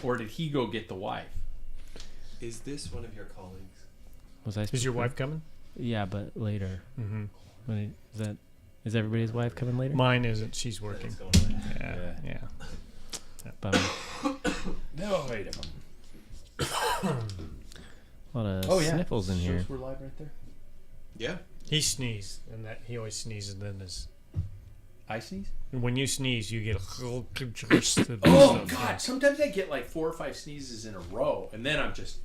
or did he go get the wife? Is this one of your colleagues? Is your wife coming? Yeah, but later. Mm-hmm. Is everybody's wife coming later? Mine isn't. She's working. Yeah. Bummer. No, wait a minute. A lot of sniffles in here. We're live right there. Yeah. He sneezed, and he always sneezes. Then I sneeze? when you sneeze, you get. Oh God! Sometimes I get like 4 or 5 sneezes in a row, and then I'm just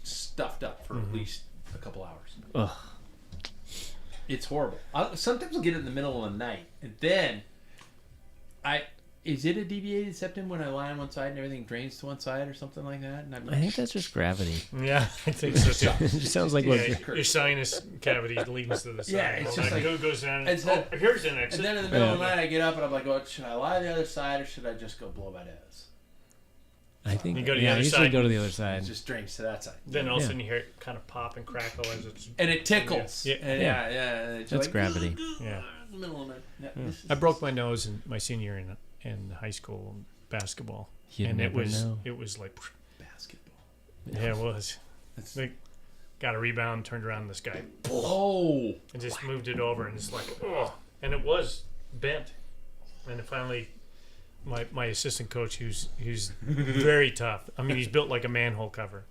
stuffed up for at least a couple hours. Ugh. It's horrible. Sometimes I'll get it in the middle of the night, and then is it a deviated septum when I lie on one side and everything drains to one side or something like that? And I think that's just gravity. Yeah, I think so too. It just sounds like your sinus cavity leans to the side. Yeah, it's just like goes down. Here's an exit. And then in the middle of the night, I get up and I'm like, should I lie the other side or should I just go blow my nose? I think. You go to the I other usually side. go to the other side. It just drains to that side. Then all of a sudden you hear it kind of pop and crackle as it's. And it tickles. Yeah. Yeah. It's That's like, gravity. Yeah. In the middle of it. Yeah. I broke my nose in my senior year in high school basketball, and it was like basketball. Yeah, it was. It's like got a rebound, turned around, and this guy and just moved it over, and it's like and it was bent, and it finally. My assistant coach, who's very tough. I mean, he's built like a manhole cover,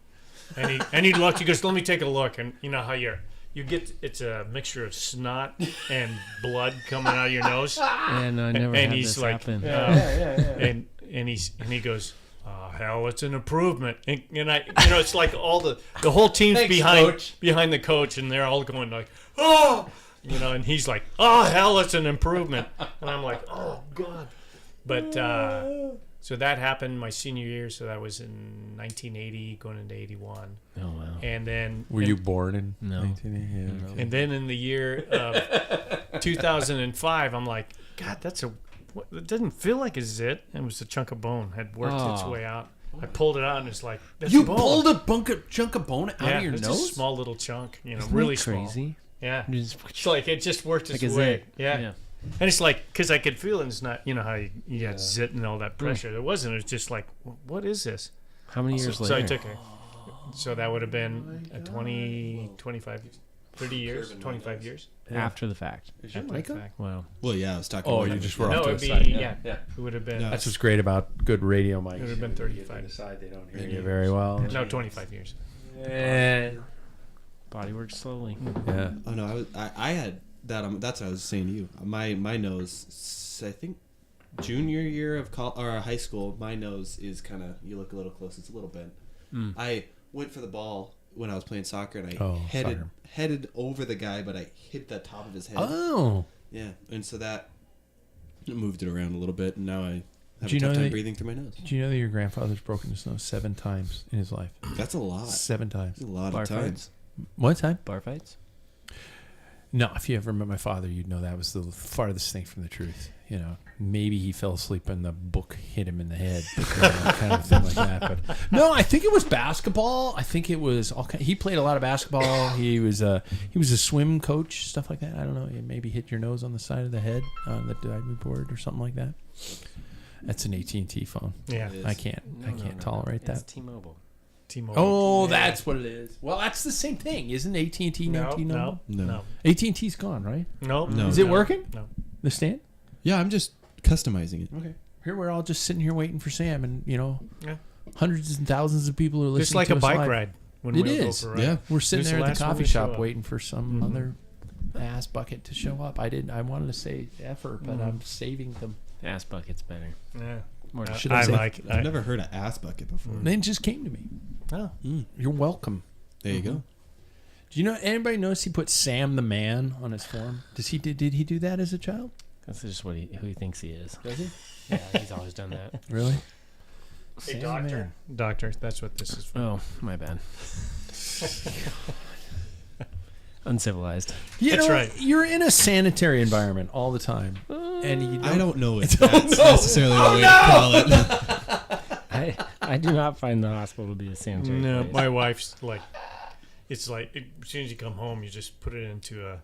and he looked. He goes, "Let me take a look." And you know how you get it's a mixture of snot and blood coming out of your nose. And I never had he's this like, happen. And he goes, "Oh hell, it's an improvement." And I, it's like all the whole team's behind the coach, and they're all going like, "Oh," and he's like, "Oh hell, it's an improvement." And I'm like, "Oh God." But so that happened my senior year, so that was in 1980, going into 81. Oh wow! And then were you born in no? 1980? Yeah. And then in the year of 2005, I'm like, God, it doesn't feel like a zit. It was a chunk of bone had worked its way out. I pulled it out, and it's like that's you bone. Pulled a chunk of bone out of your it's nose. A small little chunk, Isn't really that crazy. Small. Yeah, it's like it just worked its like a way. zit. Yeah. And it's like, because I could feel it, it's not, how you got zit and all that pressure. There wasn't. It was just like, what is this? How many years later? So I took so that would have been 20, 25, 30 years, 25 years. After the fact. Is your mic on? Wow. Well, yeah, I was talking. Oh, you just were off to it'd the be, side. yeah. It would have been. That's what's great about good radio mics. It would have been 35. The side they don't hear you very well. No, 25 years. Body works slowly. Yeah. Oh no, I had that. That's what I was saying to you. My nose. I think junior year of high school. My nose is kind of. You look a little close. It's a little bent. I went for the ball when I was playing soccer, and I headed over the guy, but I hit the top of his head. Oh. Yeah, and so that moved it around a little bit, and now I have a tough time breathing through my nose. Do you know that your grandfather's broken his nose 7 times in his life? That's a lot. 7 times. That's a lot Bar of times. fights? One time? Bar fights? No, if you ever met my father, you'd know that was the farthest thing from the truth. Maybe he fell asleep and the book hit him in the head, kind of thing like that. But no, I think it was basketball. I think it was he played a lot of basketball. He was a swim coach, stuff like that. I don't know. You maybe hit your nose on the side of the head on the diving board or something like that. That's an AT&T phone. Yeah, I can't tolerate that. It's T-Mobile. Oh, that's what it is. Well, that's the same thing, isn't AT&T now T-Mobile? No. AT&T's gone, right? No. Is it working? No. The stand? Yeah, I'm just customizing it. Okay. Here we're all just sitting here waiting for Sam, and hundreds and thousands of people are listening. Just like to a us bike live. ride. When It we is. Go for a ride. Yeah, we're sitting Who's there the at last the one coffee to show shop up? waiting for some other ass bucket to show up. I wanted to say effort, but I'm saving them. Ass bucket's better. Yeah. More Should I say? I've never heard of ass bucket before. Then it just came to me. Oh. You're welcome. There you go. Do you know? Anybody notice he put Sam the Man on his form? Did he do that as a child? That's just who he thinks he is. Does he? Yeah, he's always done that. Really? Hey, Sam doctor. Man. Doctor, that's what this is for. Oh, my bad. Uncivilized. That's right. You're in a sanitary environment all the time, and I don't know if that's necessarily the way to call it. I do not find the hospital to be a sanitary No, place. my wife's like, it's like as soon as you come home, you just put it into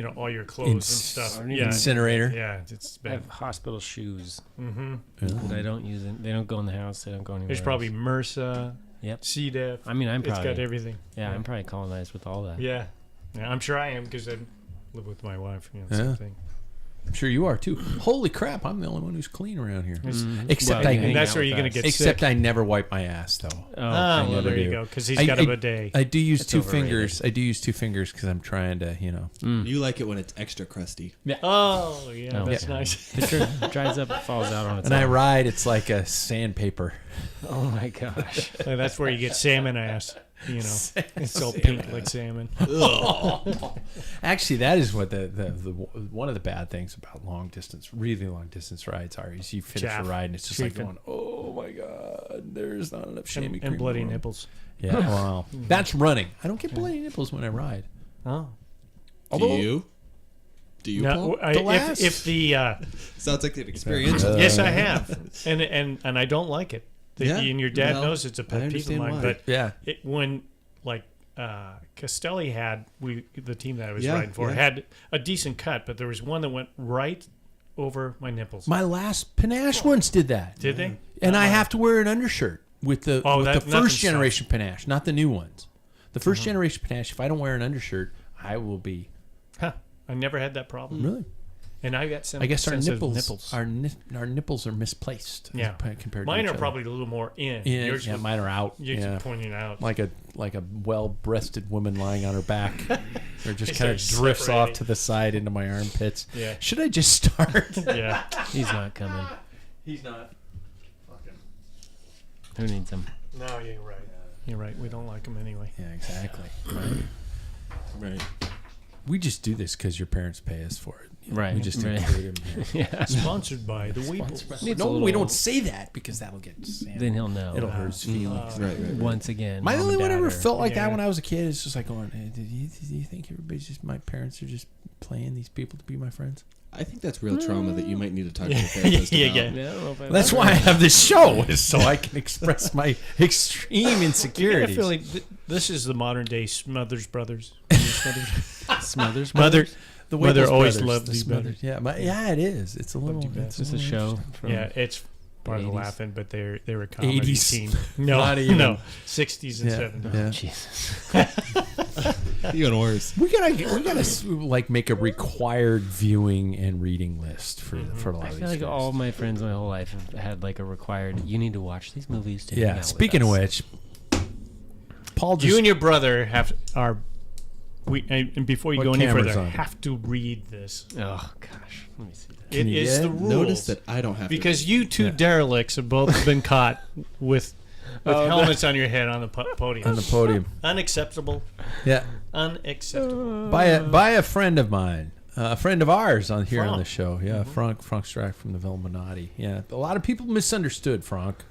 all your clothes and stuff. Yeah, Incinerator. yeah, it's I bad. have hospital shoes. Mm-hmm. That I don't use it. They don't go in the house. They don't go anywhere. There's probably else. MRSA, Yep. C. diff. I mean, I'm It's probably. got everything. Yeah, I'm probably colonized with all that. Yeah, I'm sure I am because I live with my wife. Yeah. Same thing. I'm sure you are too. Holy crap! I'm the only one who's clean around here. Except Well, I. you hang That's out where with you're gonna us. get Except sick. I never wipe my ass though. Oh, Well, never there you do. go. Because he's got a bidet. I do use It's two overrated. fingers. I do use two fingers because I'm trying to, You like it when it's extra crusty. Oh, yeah, Oh, that's yeah. nice. It sure dries up, falls out on its And I own. ride. It's like a sandpaper. Oh my gosh. That's where you get salmon ass. It's all pink like salmon. Actually, that is what the one of the bad things about really long distance rides are. Is you finish Chaff. a ride and it's just Chafing. like going, oh my god, there's not enough chamois cream. And bloody in the world." nipples. Yeah, well, that's running. I don't get bloody nipples when I ride. Oh. Do you, Paul? The last- if the Sounds like an experience. yes, I have, and I don't like it. Yeah, And your dad well, knows it's a I pet peeve of understand mine. why. But Yeah. when Castelli had the team that I was Yeah, riding for yeah. had a decent cut, but there was one that went right over my nipples. My last Panache ones did that. Did they? And I have to wear an undershirt with the Oh, with that- the nothing first generation Panache, not the new ones. The 1st generation Panache. If I don't wear an undershirt, I will be Huh. I never had that problem. really. And I got I guess our sensitive nipples, our nipples are misplaced. Yeah. compared Mine to each are other. probably a little more in. Yeah, Yours yeah, was- mine are out. You're Yeah. pointing out. Like a well-breasted woman lying on her back, or just They kind of start drifts separating. off to the side into my armpits. Yeah. Should I just start? Yeah. He's not coming. He's not. Who needs him? No, you're right. You're right. We don't like them anyway. Yeah, exactly. Right. Right. We just do this because your parents pay us for it. You know, Right, We just right. include him here. Yeah. Sponsored by the Weebles. Needs a No, we little- don't say that because that'll get Sam. Then he'll know. It'll hurt his feelings. Right. Once again. Am I the Mom only and one Dad ever are- felt like Yeah. that when I was a kid? It's just like going, hey, do you think everybody's just, my parents are just playing these people to be my friends? I think that's real trauma that you might need to talk to your therapist Yeah, about. yeah. Yeah, I don't know if I've That's ever- why I have this show, is so I can express my extreme I insecurities. feel like this is the modern day Smothers Brothers. Smothers. Mother, The Mother Wiggles always brothers, loved the you Smothers. Yeah, it is. It's a little. you best. It's It's a show. From, yeah, it's part of the 80s. laughing, but they were a comedy 80s. team. No, Not even. no, 60s and Yeah, 70s. yeah. Jesus. Even worse. We gotta like make a required viewing and reading list for a lot I of these. feel like guys. all my friends my whole life have had like a required. You need to watch these movies to hang Yeah. out with Speaking of us." which, Paul just You and your brother and before you What go any camera's further, on? have to read this. Oh gosh, let me see that. It you is get the it? rules. Notice that I don't have Because to. you two derelicts have both been caught with Oh, helmets on your head on the podium. on the podium. Unacceptable. Yeah. Unacceptable. By a friend of mine, a friend of ours on here on Franck. the show. Yeah, Frank Strack from the Villuminati. Yeah, a lot of people misunderstood Frank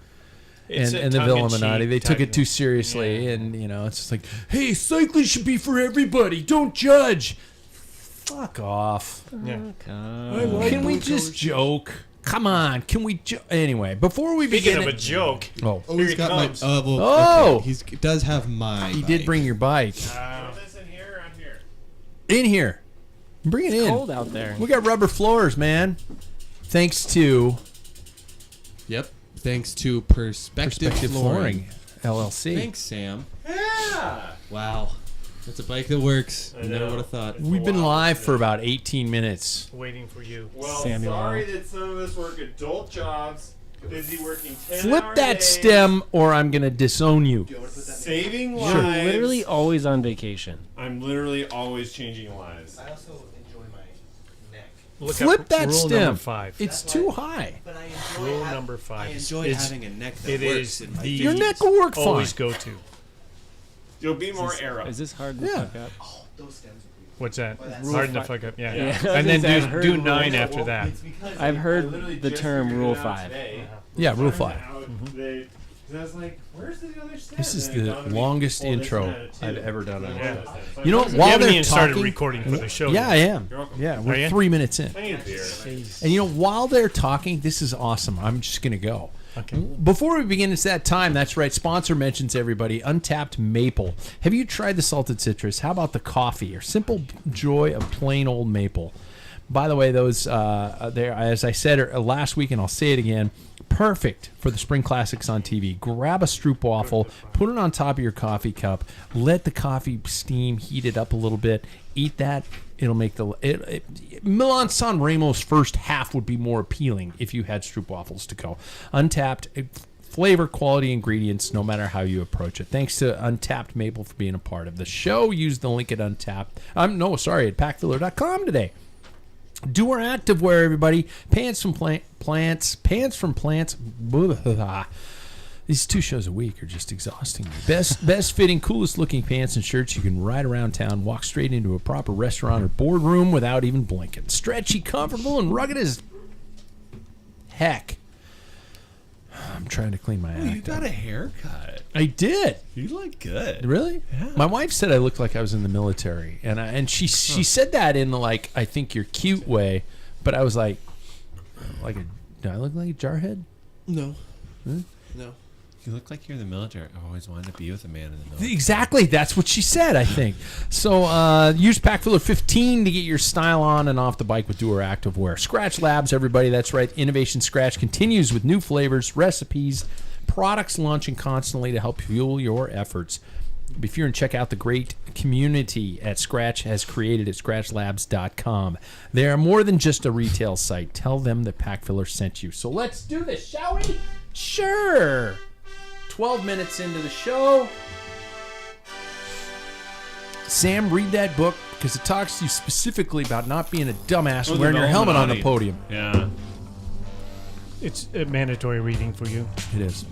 It's a and the tongue-in-cheek Villuminati. They took type it too of- seriously, Yeah. and it's just like, hey, cycling should be for everybody. Don't judge. Fuck off. Yeah. Can we just joke? Come on, can we? Anyway, before we Speaking begin, of a joke, oh, Oh, Here he's he got comes. my. Well, Oh! okay. He does have my. he did bike. bring your bike listen here, I'm here. in here. Bring it in. Cold out there. We got rubber floors, man. Thanks to Yep. Thanks to Perspective Flooring. LLC. Thanks, Sam. Yeah. Wow. That's a bike that works. I never know. would have thought. We've been live for about 18 minutes. Waiting for you. Well, Samuel. sorry that some of us work adult jobs, busy working 10-hour Flip that days, stem, or I'm gonna disown you. saving You're lives. literally always on vacation. I'm literally always changing lives. I also enjoy my neck, Look Flip up that rule stem. number 5. It's too high. but I enjoy Rule number 5. I enjoy It's- having a neck that it works is in my the Your neck will work always fine. go to. You'll be more arrow. Is this hard to Yeah. fuck up? those stems are pretty What's that? Well, that's Hard to five. fuck up. Yeah. Yeah. And then I've heard do rule- 9 after that. It's because I've I heard literally the just term figured Rule it out 5. today. Yeah, Rule Finding 5. out they- 'cause I was like, where's the other stem? This is And it the dawned on me, longest oh, this intro one had a two. I've ever done on Yeah. a show. So You know what? I You While haven't they're even started talking, recording for the show. yeah, I yet. am. You're welcome. Yeah, Are we're you? 3 minutes in. I need a beer. And while they're talking, this is awesome. I'm just gonna go. Okay. Before we begin, it's that time. That's right. Sponsor mentions everybody. Untapped Maple. Have you tried the salted citrus? How about the coffee or simple joy of plain old maple? By the way, those there, as I said last week, and I'll say it again, perfect for the Spring Classics on TV. Grab a stroopwafel, put it on top of your coffee cup, let the coffee steam, heat it up a little bit, eat that. It'll make Milan San Remo's first half would be more appealing if you had stroopwafels to go. Untapped flavor, quality ingredients, no matter how you approach it. Thanks to Untapped Maple for being a part of the show. Use the link at at packfiller.com today. Doer Activewear, everybody. Pants from plants. Blah, blah, blah. These 2 shows a week are just exhausting me. Best fitting, coolest looking pants and shirts you can ride around town, walk straight into a proper restaurant or boardroom without even blinking. Stretchy, comfortable, and rugged as heck. I'm trying to clean my act. You got a haircut. I did. You look good. Really? Yeah. My wife said I looked like I was in the military, and she said that in like, I think you're cute way, but I was like do I look like a jarhead? No. Huh? No. You look like you're in the military. I always wanted to be with a man in the military. Exactly. That's what she said, I think. So use Packfiller 15 to get your style on and off the bike with Doer Activewear. Scratch Labs, everybody. That's right. Innovation Scratch continues with new flavors, recipes, products launching constantly to help fuel your efforts. Be sure and check out the great community at Scratch has created at scratchlabs.com. They are more than just a retail site. Tell them that Packfiller sent you. So let's do this, shall we? Sure. 12 minutes into the show. Sam, read that book because it talks to you specifically about not being a dumbass and wearing your helmet on the podium. Yeah. It's a mandatory reading for you. It is.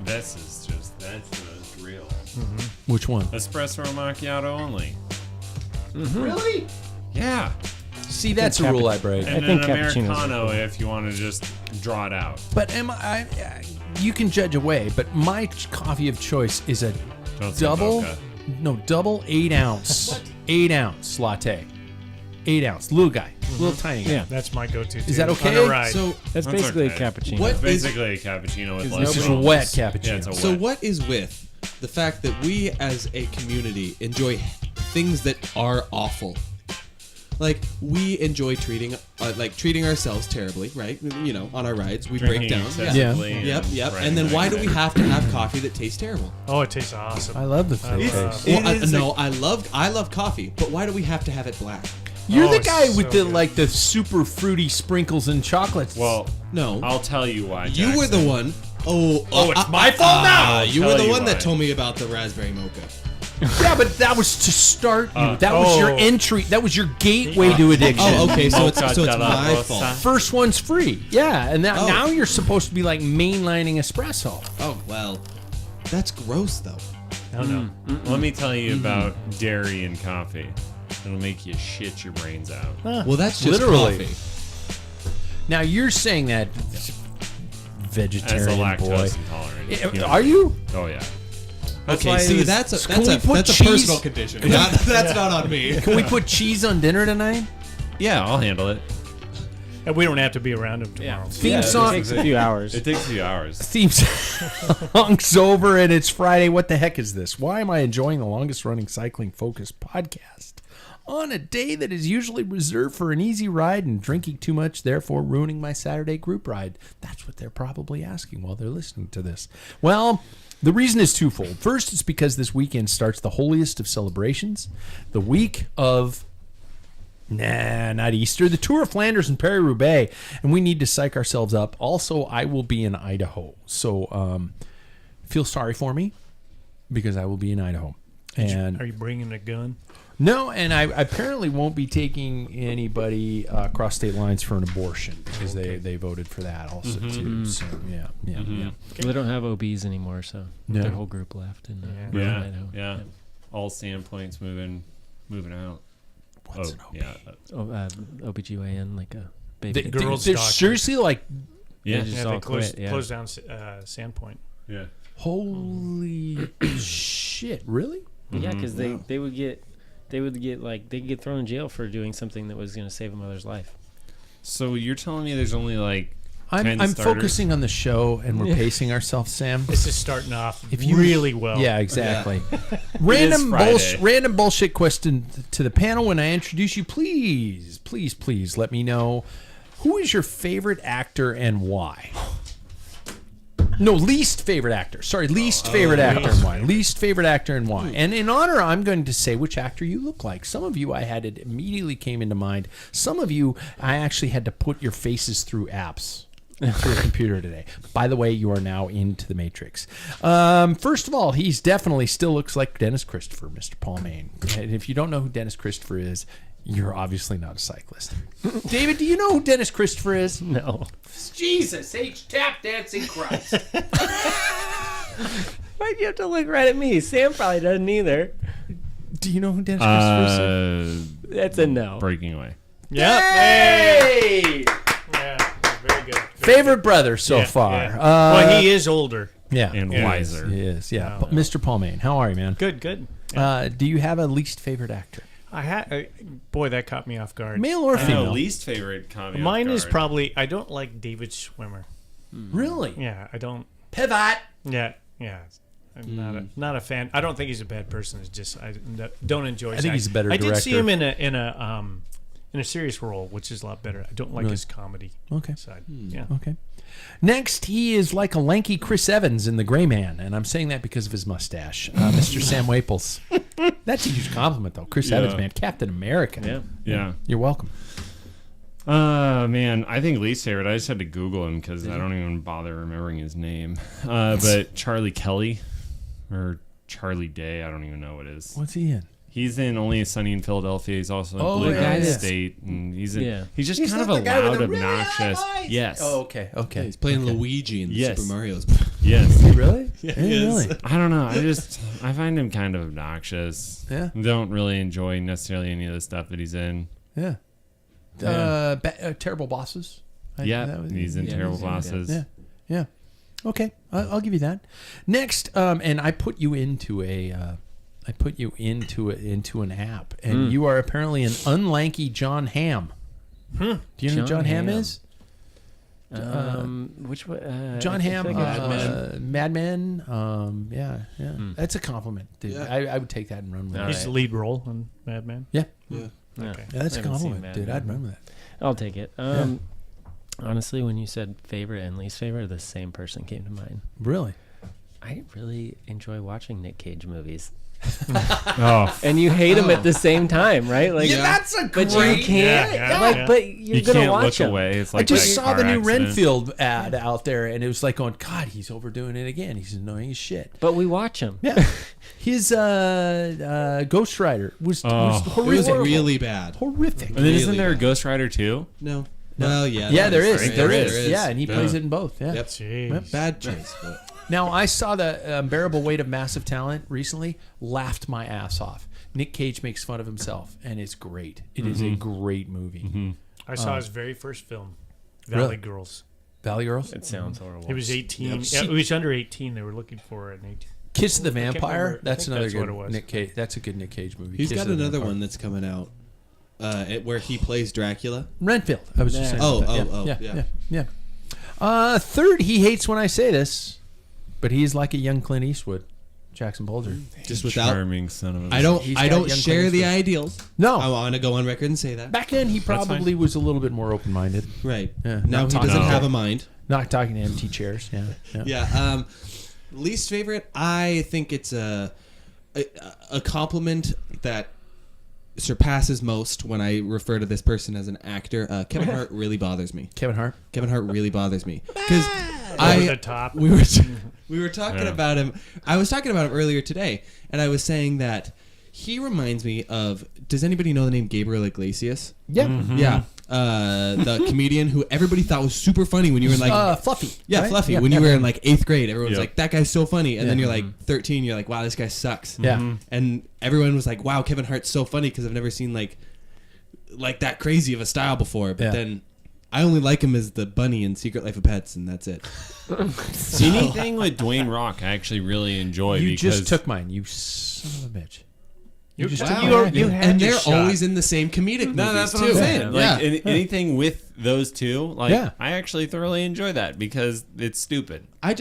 That's the most real. Mm-hmm. Which one? Espresso or macchiato only. Mm-hmm. Really? Yeah. See, that's a rule I break. And I think an cappuccino's Americano if you want to just draw it out. But you can judge away, but my coffee of choice is a Don't say double mocha. 8 ounce 8 ounce latte. 8 ounce, little guy, little tiny guy. Yeah. That's my go-to. Is that okay? On a ride. So That's That's basically okay. a cappuccino. What- It's basically a cappuccino with Is less This is a foam. wet cappuccino. Yeah, it's a So wet. what is with the fact that we as a community enjoy things that are awful? Like we enjoy treating ourselves terribly, right? You know, on our rides we break Drinking down. excessively and Yep. riding And then why do like we that. have to have coffee that tastes terrible? Oh, it tastes awesome. I love the I taste. love- Well, I love coffee, but why do we have to have it black? You're Oh, the it's guy with so the good. like the super fruity sprinkles and chocolates. Well, No, I'll tell you why. you were the Jackson. one. Oh, it's my fault now. You I'll were tell the you one why. that told me about the raspberry mocha. yeah, but that was to start you. That was your oh. entry. That was your gateway to addiction. Oh, okay, so it's Mocha de la my Rosa. fault. First one's free. Yeah, and Oh. now you're supposed to be like mainlining espresso. Oh well, that's gross though. No, no. Let me tell you about dairy and coffee. It'll make you shit your brains out. Well, that's just Literally. coffee. Now you're saying that As a vegetarian lactose boy. intolerant. Are you? Oh yeah. Okay, see, that's a Can we put that's a cheese- personal condition. That's not on me. Can we put cheese on dinner tonight? Yeah, I'll handle it. And we don't have to be around him tomorrow. Theme It song. takes a few hours. It takes a few hours. Theme song's over and it's Friday. What the heck is this? Why am I enjoying the longest running cycling focused podcast on a day that is usually reserved for an easy ride and drinking too much, therefore ruining my Saturday group ride? That's what they're probably asking while they're listening to this. Well, the reason is twofold. First, it's because this weekend starts the holiest of celebrations, the week of not Easter. The Tour of Flanders and Paris-Roubaix, and we need to psych ourselves up. Also, I will be in Idaho, so feel sorry for me because I will be in Idaho. And Are you bringing a gun? no, and I apparently won't be taking anybody across state lines for an abortion because they voted for that also too. So yeah. They don't have OBs anymore, so No. their whole group left. And Yeah, Idaho. yeah. All standpoints moving out. What's an OB? Yeah. OBGYN, like a baby. girls' they're doctor. seriously like, Yeah. Just Yeah, all they closed, quit, yeah. closed down Sandpoint. Yeah. holy shit, really? Yeah, because they would get like they'd get thrown in jail for doing something that was going to save a mother's life. So you're telling me there's only like I'm focusing on the show, and we're pacing ourselves, Sam. This is starting off If you- really well. Yeah, exactly. Friday. Random bullshit question to the panel. When I introduce you, please let me know who is your favorite actor and why. No, least favorite actor. Sorry, least favorite actor and why. Least favorite actor and why. And in honor, I'm going to say which actor you look like. Some of you I had it immediately came into mind. Some of you I actually had to put your faces through apps. Through a computer today. By the way, you are now into the Matrix. First of all, he's definitely still looks like Dennis Christopher, Mr. Paul Main. And if you don't know who Dennis Christopher is, you're obviously not a cyclist. David, do you know who Dennis Christopher is? No. Jesus H. Tap Dancing Christ. Why'd you have to look right at me? Sam probably doesn't either. Do you know who Dennis Christopher is? That's a no. Breaking Away. Yep. Hey! Yeah. Very good. Favorite brother so Yeah, far. yeah. Well, he is older. Yeah. And Yeah. wiser. He is, yeah. Oh, Mr. Paul Main, how are you, man? Good. Do you have a least favorite actor? I had. Boy, that caught me off guard. Male or No, female? least favorite comedy. Mine is probably. I don't like David Schwimmer. Really? Yeah, I don't. Pivot. Yeah. I'm not a fan. I don't think he's a bad person. It's just I don't enjoy. I think he's a better I did see director. him in a serious role, which is a lot better. I don't like Really? his comedy Okay. side. Yeah. Okay. Next, he is like a lanky Chris Evans in The Gray Man, and I'm saying that because of his mustache. Mr. Sam Waples. That's a huge compliment, though. Chris Evans, man. Captain America. Yeah. Yeah. You're welcome. Man, I think least favorite. I just had to Google him because I don't even bother remembering his name. But Charlie Kelly or Charlie Day, I don't even know what it is. What's he in? He's in Only Sunny in Philadelphia. He's also in Oh, Blue yeah, Guy yeah. State, and he's just He's kind of not a the guy with loud, the really obnoxious. high voice? Yes. Oh, okay. Yeah, he's playing Luigi in the Yes. Super Mario's. Yes. Really? Yeah, Hey, he is. really? I don't know. I find him kind of obnoxious. Yeah. Don't really enjoy necessarily any of the stuff that he's in. Yeah. Yeah. Terrible Bosses. He's in Terrible he's in, Bosses. Yeah. Yeah. Okay. I'll give you that. Next, and I put you into into an app, and you are apparently an unlanky John Hamm. Do you know who John Hamm is? Which one? John Hamm, Mad Mad Men. Yeah. That's a compliment, dude. Yeah. I would take that and run with it. He's the lead role in Mad Men. Yeah. Yeah. Okay. Yeah, that's a I haven't seen compliment, Mad dude. Men. I'd remember that. I'll take it. Honestly, when you said favorite and least favorite, the same person came to mind. Really? I really enjoy watching Nick Cage movies. Oh, And you hate him at the same time, right? Like, That's a but great. you can't. Yeah, like, yeah. but you're you gonna can't watch look him. away. It's I like just that saw the car new accident. Renfield ad out there, and it was like, going, God, he's overdoing it again. He's annoying as shit. But we watch him. Yeah. His Ghost Rider was It was horrific. really bad. Horrific. And then isn't Really there a bad. Ghost Rider too? No. Well, yeah. Yeah, there is. right. There is. Yeah, and he Yeah. plays it in both. Yeah. Yep. Jeez. Bad choice. But Now, I saw the Unbearable Weight of Massive Talent recently, laughed my ass off. Nick Cage makes fun of himself, and it's great. It is a great movie. I saw his very first film, Really? Valley Girls. Valley Girls? It sounds horrible. He was 18. Yep. Yeah, he was under 18. They were looking for an 18. Kiss of the I can't Vampire? remember. I That's think another that's what good it was. Nick Cage. That's a good Nick Cage movie. he's Kiss got of the another Vampire. one that's coming out where he plays Dracula. Renfield. I was just saying. Oh, about that. yeah. Yeah. Third, he hates when I say this, but he's like a young Clint Eastwood, Jackson Bolger. Just without. Charming son of a. I don't. He's I got don't young share Clint the Eastwood. ideals. No. I want to go on record and say that. Back then, he probably was a little bit more open-minded. Right. Yeah. Now Not he talking- doesn't No. have a mind. Not talking to empty chairs. Yeah. Yeah. Least favorite. I think it's a compliment that surpasses most when I refer to this person as an actor. Kevin Hart really bothers me. Kevin Hart. Kevin Hart really bothers me because Over the top. we were talking Yeah. about him. I was talking about him earlier today, and I was saying that he reminds me of. Does anybody know the name Gabriel Iglesias? Yeah. Yeah, the comedian who everybody thought was super funny when you were in like. Fluffy. Yeah, right? Fluffy. Yeah, when yeah, you were yeah. in like 8th grade, everyone was Yep. like, "That guy's so funny," and then Yeah. you're like 13, you're like, "Wow, this guy sucks." Yeah. And everyone was like, "Wow, Kevin Hart's so funny," because I've never seen like that crazy of a style before. But Yeah. then I only like him as the bunny in Secret Life of Pets, and that's it. Anything with Dwayne Rock, I actually really enjoy You because just took mine, you son of a bitch. You just had- took you it were- back. you had And your they're shot. always in the same comedic movies, No, that's what too. I'm saying. Yeah. Like anything with those two, like Yeah. I actually thoroughly enjoy that because it's stupid. I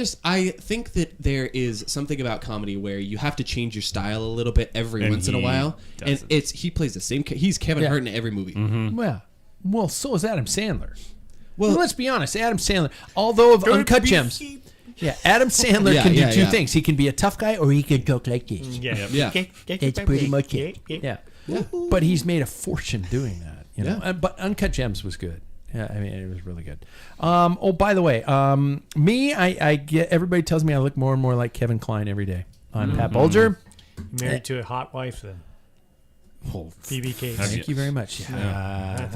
think that there is something about comedy where you have to change your style a little bit every And once in a he while, does and it. he plays the same. He's Kevin Yeah. Hart in every movie. Well, so is Adam Sandler. Well, Let's be honest, Adam Sandler, although of Uncut Gems, Adam Sandler Yeah, can do yeah, two yeah. things. He can be a tough guy or he can talk like this. Yeah. yeah. That's pretty much it. Yeah. But he's made a fortune doing that. You know? Yeah. But Uncut Gems was good. Yeah, I mean, it was really good. By the way, me, I get everybody tells me I look more and more like Kevin Kline every day. I'm Pat Bulger. Married to a hot wife then. Oh, BBK. thank you very much.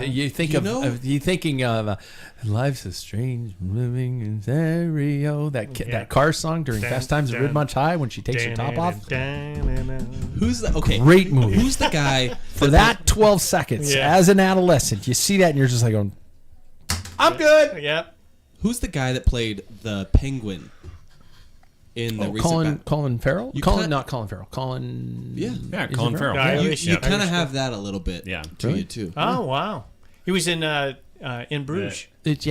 You think You of, know- you thinking of "Life's a Strange Living in Stereo," that car song during Dun, Fast Times at dun. Ridgemont High when she takes her top off. Who's the Great movie. Who's the guy For that 12 seconds, Yeah. as an adolescent, you see that and you're just like going, "I'm good." Yeah. Who's the guy that played the Penguin in the recent Colin Farrell. You Colin, can't- not Colin Farrell. Colin. Yeah. Yeah, is it Colin Farrell. Yeah, You, Irish, you yeah. kind of Irish have that a little bit. Yeah. To Really? you too. Oh wow. He was in Bruges. It's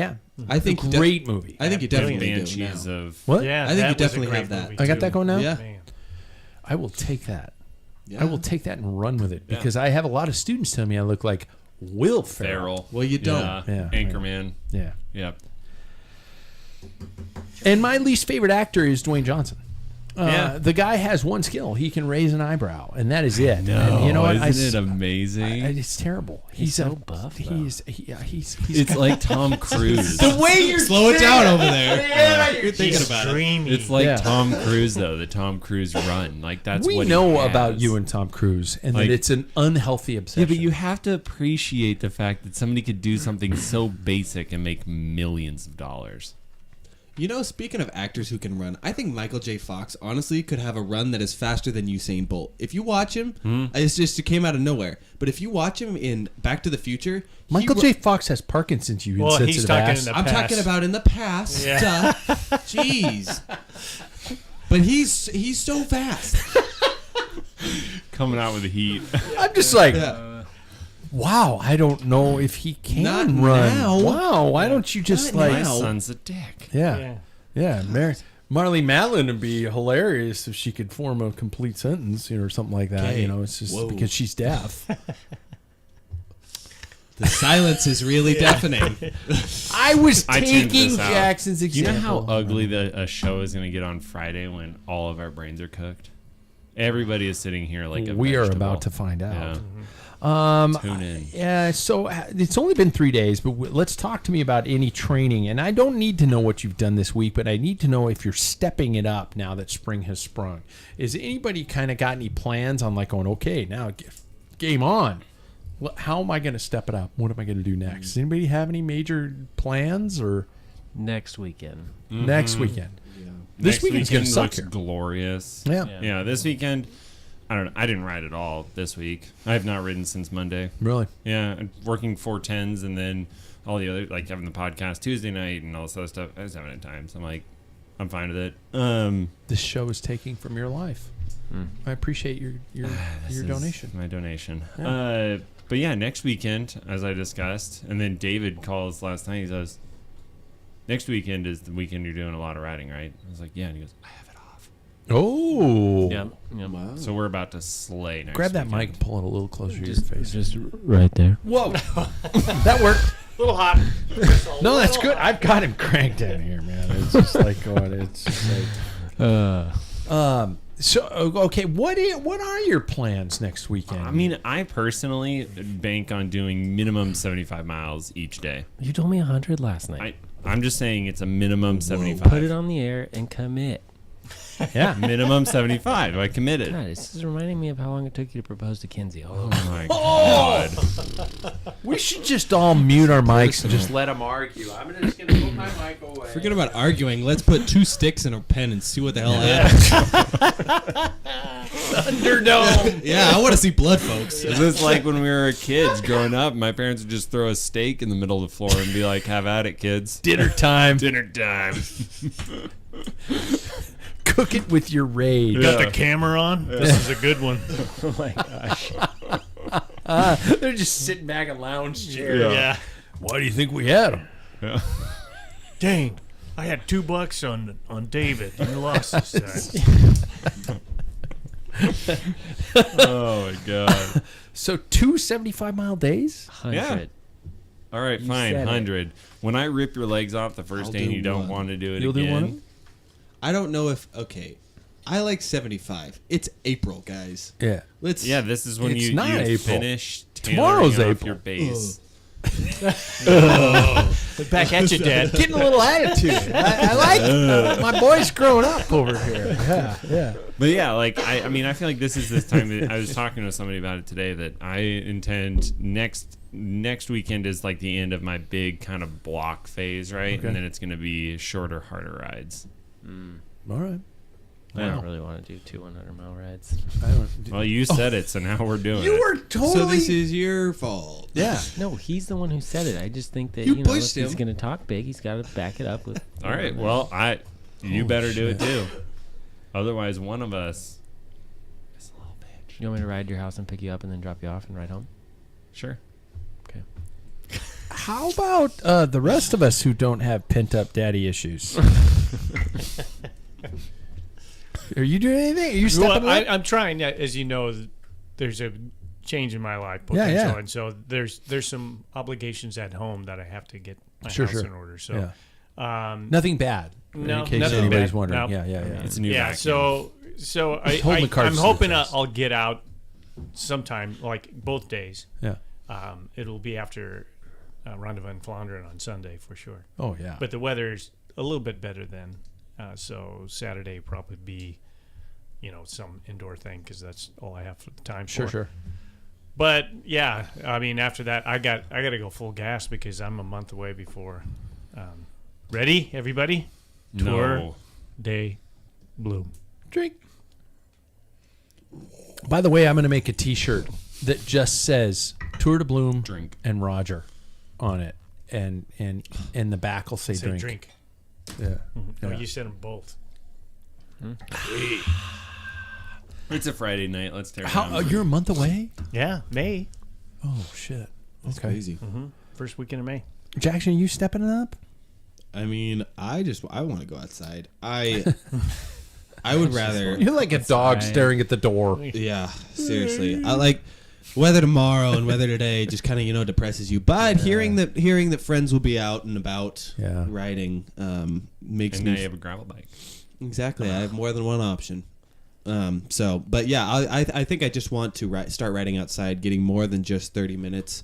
I think you great movie. I think you Brilliant. definitely do Banshees now. of What? Yeah, I think that you was a definitely great have that. movie, I got too. that going now. Yeah. Man. I will take that. Yeah. I will take that and run with it because I have a lot of students tell me I look like Will Ferrell. Farrell. Well, you don't. Yeah. Anchorman. Yeah. Yep. And my least favorite actor is Dwayne Johnson. Yeah. The guy has one skill. He can raise an eyebrow, and that is it. And you know what? Isn't it amazing? It's terrible. He's so a, buff, though. He's It's like Tom Cruise. the way you're Slow it down over there. You're thinking He's about it. dreamy. It's like Yeah. Tom Cruise, though. The Tom Cruise run. Like, that's we what he know has. about you and Tom Cruise, and Like- that it's an unhealthy obsession. Yeah, but you have to appreciate the fact that somebody could do something so basic and make millions of dollars. You know, speaking of actors who can run, I think Michael J. Fox honestly could have a run that is faster than Usain Bolt. If you watch him, it came out of nowhere. But if you watch him in Back to the Future, Michael J. Fox has Parkinson's. You Well, insensitive he's talking ass. in the I'm past. talking about in the past. Yeah. Jeez. But he's so fast. Coming out with the heat. I'm just like, Yeah. wow. I don't know if he can Not run. now. Wow. Why don't you just Not like? now. Son's a dick. Yeah. Yeah. Marley Matlin would be hilarious if she could form a complete sentence, or something like that. Okay. You know, it's just Whoa. because she's deaf. The silence is really deafening. I was I tuned taking this out. Jackson's You know example. how ugly a show is going to get on Friday when all of our brains are cooked? Everybody is sitting here like a we are vegetable. about to find out. Yeah. Tune in. Yeah, so it's only been 3 days, but let's talk to me about any training. And I don't need to know what you've done this week, but I need to know if you're stepping it up now that spring has sprung. Is anybody kind of got any plans on like going, okay, now game on? How am I going to step it up? What am I going to do next? Does anybody have any major plans or Next weekend. next weekend? Next This weekend's going to weekend suck looks here. glorious. Yeah. Yeah, this weekend, I don't know. I didn't ride at all this week. I have not ridden since Monday. Really? Yeah, and working 410s and then all the other, like having the podcast Tuesday night and all this other stuff. I was having a time. So I'm like, I'm fine with it. This show is taking from your life. I appreciate your This is donation. My donation. Yeah. But yeah, next weekend, as I discussed, and then David calls last night. He says, next weekend is the weekend you're doing a lot of riding, right? I was like, yeah. And he goes, I have it off. Oh. Yeah. Wow. So we're about to slay next Grab that weekend. mic and pull it a little closer to your face. Just right there. Whoa. That worked. A little hot. No, that's good. I've got him cranked down here, man. It's just like going. It's just like. So okay, what are your plans next weekend? I mean, I personally bank on doing minimum 75 miles each day. You told me 100 last night. I'm just saying it's a minimum 75. Put it on the air and commit. yeah. Minimum 75. I committed. God, this is reminding me of how long it took you to propose to Kinsey. Oh my god. We should just all mute our mics and just let them argue. I'm just gonna put my mic away. Forget about arguing. Let's put 2 sticks in a pen and see what the hell happens. Thunderdome. Yeah, I want to see blood, folks. Is this like when we were kids growing up? My parents would just throw a steak in the middle of the floor and be like, have at it, kids. Dinner time. Dinner time. took it with your rage. You got the camera on? This is a good one. Oh my gosh. They're just sitting back in lounge chairs. Yeah. Why do you think we had them? Yeah. Dang. I had $2 on David. You lost this time. Oh my god. So 2 75-mile days? 100. All right, You fine, said it. 100. When I rip your legs off the 1st I'll day and do you don't one. want to do it You'll do again. one? I don't know if I like 75. It's April, guys. Yeah. Let's Yeah, this is when It's you not April. finish Tomorrow's tailoring off April. your base. Back at you, Dad. Getting a little attitude. I like my boy's growing up over here. Yeah, yeah. But yeah, like I mean, I feel like this is this time that I was talking to somebody about it today that I intend next weekend is like the end of my big kind of block phase, right? Okay. And then it's going to be shorter, harder rides. All right. I don't really want to do 2 100-mile rides. I don't. Well, you said it, so now we're doing You it. were totally. So this is your fault. Yeah. No, he's the one who said it. I just think that You you know, if pushed he's him. going to talk big, he's got to back it up with. All right. Well, you better do it too. Otherwise, one of us is a little bitch. You want me to ride to your house and pick you up and then drop you off and ride home? Sure. Okay. How about the rest of us who don't have pent-up daddy issues? Are you doing anything? Are you stepping Well, up? I'm trying. As you know, there's a change in my life Yeah, potential, yeah. and so there's some obligations at home that I have to get my Sure, house sure. in order. So, Nothing bad. No, in case nothing anybody's bad. wondering. No. Yeah, yeah, yeah. It's a new yeah. vacuum. So holding the cards I'm to hoping the face. I'll get out sometime, like both days. Yeah. It'll be after Ronde van Vlaanderen on Sunday for sure. Oh yeah. But the weather's a little bit better then, so Saturday will probably be, some indoor thing because that's all I have for the time. Sure, for. sure. But yeah, I mean, after that, I got to go full gas because I'm a month away before. Ready, everybody? Tour No. de Bloom. Drink. By the way, I'm going to make a T-shirt that just says Tour de Bloom Drink. and Roger on it, and the back will say, Say drink. drink. Yeah. No, Yeah. you said them both. It's a Friday night. Let's tear it How down. you're a month away? Yeah, May. Oh shit. That's Okay. crazy. First weekend of May. Jackson, are you stepping it up? I mean, I want to go outside. I would rather. You're like a dog staring at the door. Yeah, seriously. I like weather tomorrow and weather today just kind of depresses you. But hearing that friends will be out and about riding makes And me now you have a gravel bike. exactly. I have more than one option. But yeah, I think I just want to start riding outside, getting more than just 30 minutes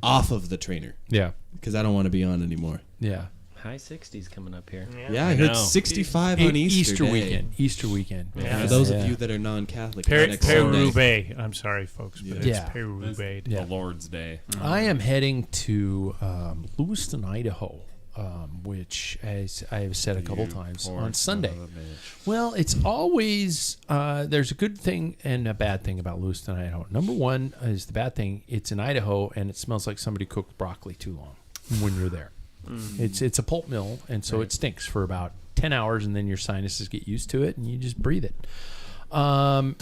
off of the trainer Yeah. because I don't want to be on anymore. Yeah. High 60s coming up here. Yeah, I I heard know. 65 on Easter day. weekend. Easter weekend. Yeah. For those of you that are non-Catholic, Peru next Sunday. Roubaix. I'm sorry, folks, but it's Yeah. Peru Roubaix. Yeah. The Lord's Day. I am heading to Lewiston, Idaho, which, as I have said a couple times, on Sunday. Well, it's always there's a good thing and a bad thing about Lewiston, Idaho. Number one is the bad thing. It's in Idaho, and it smells like somebody cooked broccoli too long when you're there. It's a pulp mill, and so it stinks for about 10 hours, and then your sinuses get used to it, and you just breathe it. Wow.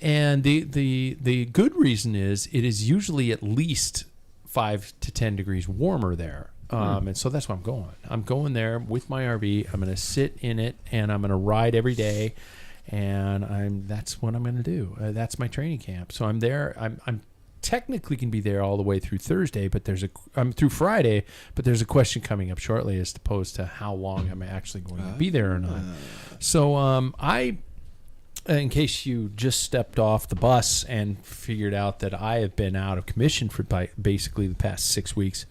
And the good reason is it is usually at least 5 to 10 degrees warmer there. And so that's why I'm going. I'm going there with my RV. I'm going to sit in it, and I'm going to ride every day. And that's what I'm going to do. That's my training camp. So I'm there. I'm technically can be there all the way through Thursday, but I'm through Friday, but there's a question coming up shortly as opposed to how long I'm actually going to be there or not. So in case you just stepped off the bus and figured out that I have been out of commission for basically the past 6 weeks,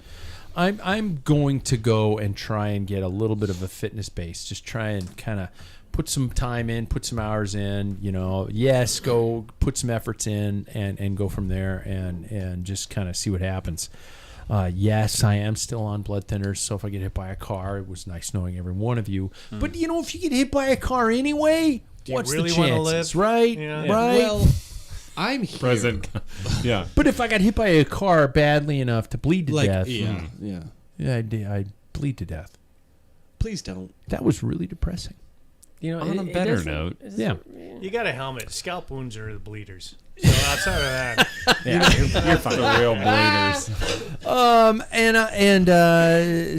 I'm going to go and try and get a little bit of a fitness base. Just try and kind of put some time in, put some hours in, go put some efforts in and go from there and just kind of see what happens. Yes, I am still on blood thinners, so if I get hit by a car, it was nice knowing every one of you. But, if you get hit by a car anyway, what's really the wanna chances, live? right? Yeah. Right? Well, I'm here. Present. Yeah. But if I got hit by a car badly enough to bleed to death, Yeah. I'd bleed to death. Please don't. That was really depressing. You know, On a better note. Yeah. You got a helmet. Scalp wounds are the bleeders. So outside of that, Yeah, you're fine. The real bleeders.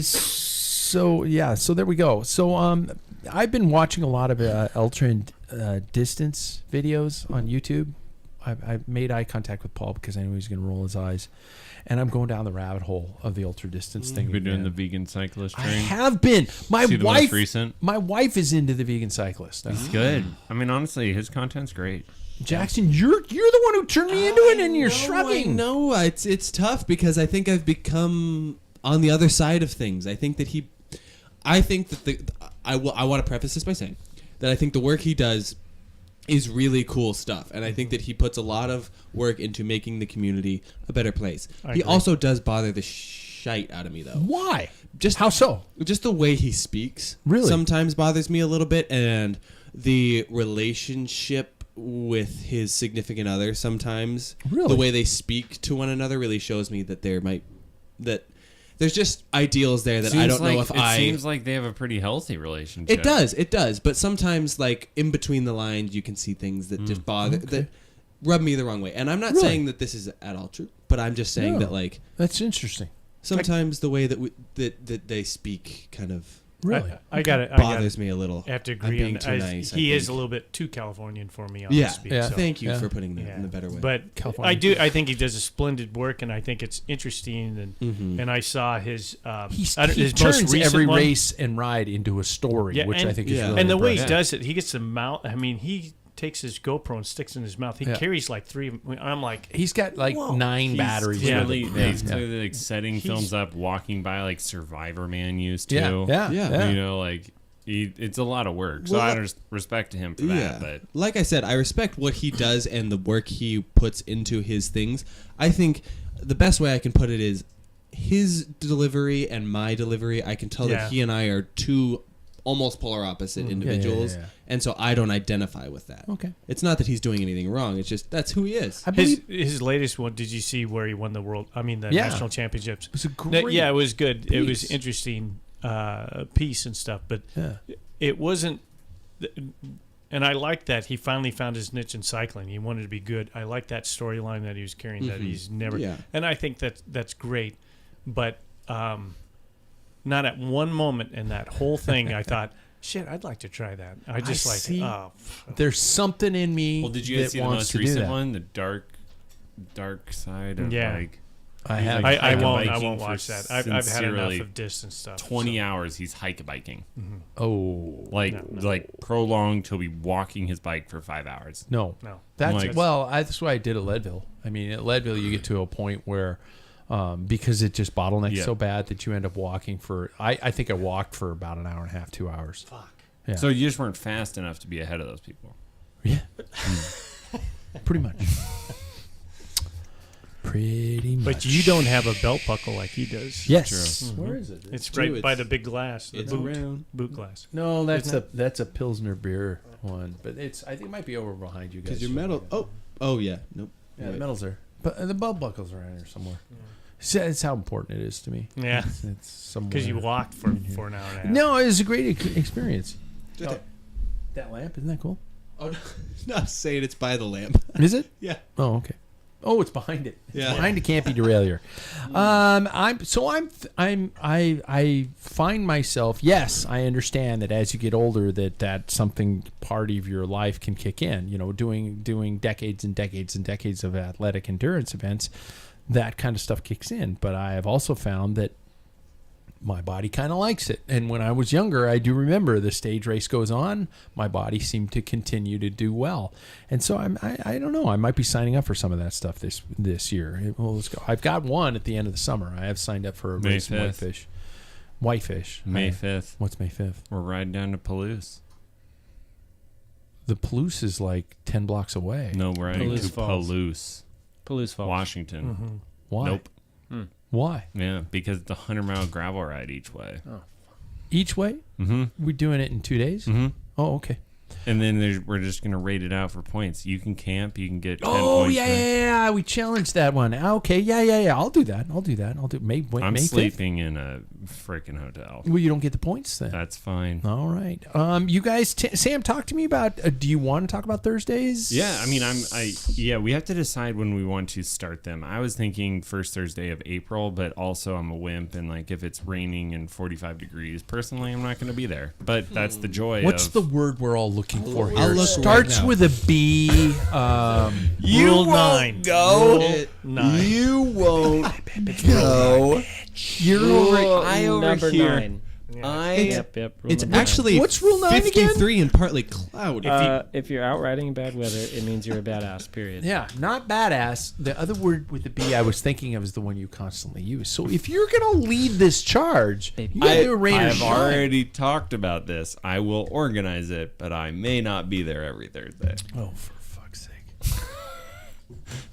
So there we go. So I've been watching a lot of ultra distance videos on YouTube. I've made eye contact with Paul because I knew he was going to roll his eyes, and I'm going down the rabbit hole of the ultra distance thing. You've been doing again. the vegan cyclist I train. have been. My See the wife. most recent? My wife is into the vegan cyclist. He's good. I mean, honestly, his content's great. Jackson, you're the one who turned me into it, and you're shrugging. No, it's tough because I think I've become on the other side of things. I think that I want to preface this by saying that I think the work he does is really cool stuff, and I think that he puts a lot of work into making the community a better place. He also does bother the shite out of me, though. Why? Just How so? Just the way he speaks Really? sometimes bothers me a little bit, and the relationship with his significant other sometimes. Really? The way they speak to one another really shows me that there's just ideals there that I don't know if It seems like they have a pretty healthy relationship. It does, but sometimes like in between the lines you can see things that just bother that rub me the wrong way. And I'm not saying that this is at all true, but I'm just saying that like That's interesting. sometimes the way that they speak kind of Really? I got it. bothers me a little. I have to I'm agree. being on too that. nice. He I is a think. little bit too Californian for me on Yeah, this speak. yeah. So. Thank you Yeah. for putting that Yeah. in a better way. But California. I think he does a splendid work, and I think it's interesting. And I saw his He his turns most recent every one. race and ride into a story, Yeah, which and- I think is Yeah. really And the way he impressive. does it, he gets the mouth. I mean, he takes his GoPro and sticks it in his mouth. He Yeah. carries like 3. I'm like, He's got like Whoa. 9 batteries. He's clearly, with him. he's clearly like setting He's- films up, walking by like Survivor Man used to. Yeah. You know, like it's a lot of work. So Well, I respect to him for that. But like I said, I respect what he does and the work he puts into his things. I think the best way I can put it is his delivery and my delivery. I can tell Yeah. that he and I are two almost polar opposite individuals, yeah. and so I don't identify with that. Okay. It's not that he's doing anything wrong. It's just that's who he is. I believe his latest one. Did you see where he won the Yeah. national championships? it was a No, great. yeah, it was good. It was piece. interesting piece and stuff, but Yeah. it wasn't. And I like that he finally found his niche in cycling. He wanted to be good. I like that storyline that he was carrying. That he's never. Yeah. And I think that's great, but not at one moment in that whole thing I thought, shit, I'd like to try that. I just like, see. oh, There's something in me. well, did you guys that see the wants most to do recent that. one, the dark side of Yeah. like I have. Like, I won't hiking for watch that. I've had enough sincerely of distance stuff. 20 hours. He's hike biking, Oh like prolonged. He'll be walking his bike for 5 hours. no. No. That's Like- that's what I did at Leadville. I mean, at Leadville, you get to a point where, because it just bottlenecks Yeah. so bad that you end up walking for. I think I walked for about an hour and a half, 2 hours. Fuck. Yeah. So you just weren't fast enough to be ahead of those people. Yeah. Pretty much. Pretty much. But you don't have a belt buckle like he does. Yes. Where is it? It's True, right by it's- the big glass. The it's boot, around. boot glass. No, that's a Pilsner beer one, but it's. I think it might be over behind you guys. Because your metal. Oh yeah. Nope. Yeah, the Wait. medals are, but the belt buckles are around here somewhere. It's how important it is to me. Yeah. It's somewhere. Because you walked for an hour and a half. No, it was a great experience. Just That lamp, isn't that cool? Oh, no, not saying it's by the lamp. Is it? Yeah. Oh, okay. Oh, it's behind it. It's Yeah. behind a campy derailleur. I find myself. Yes, I understand that as you get older, that something part of your life can kick in. You know, doing decades and decades and decades of athletic endurance events, that kind of stuff kicks in. But I have also found that my body kind of likes it. And when I was younger, I do remember the stage race goes on, my body seemed to continue to do well. And so I don't know, I might be signing up for some of that stuff this year. Well, let's go. I've got one at the end of the summer. I have signed up for a May race in 5th. Whitefish. May 5th. What's May 5th? We're riding down to Palouse. The Palouse is like 10 blocks away. No, we're riding Palouse to Falls. Palouse, Palouse Falls. Washington. Why? Nope. Why? Yeah, because the 100-mile gravel ride each way. Each way? Mm-hmm. We're doing it in 2 days? Mm-hmm. Oh, okay. And then we're just going to rate it out for points. You can camp. You can get 10 Oh, points. yeah. We challenged that one. Okay, yeah. I'll do that. I'm sleeping in a freaking hotel. Well, you don't get the points then. That's fine. All right. You guys, Sam, talk to me about. Do you want to talk about Thursdays? Yeah, I mean, we have to decide when we want to start them. I was thinking first Thursday of April, but also I'm a wimp, and like if it's raining and 45 degrees, personally, I'm not going to be there. But that's the joy. What's the word we're all looking for here? I'll look Starts right now. with a B. Rule 9. Go. 9. You won't go. You're over. I over Number here. 9. I. Yep. Rule It's number 9. actually What's rule 9 again? 53 and partly cloudy. If you're out riding in bad weather, it means you're a badass. Period. Yeah, not badass. The other word with the B I was thinking of is the one you constantly use. So if you're going to lead this charge, you got to do a rain or I've shine. already talked about this. I will organize it, but I may not be there every Thursday. Oh, for fuck's sake.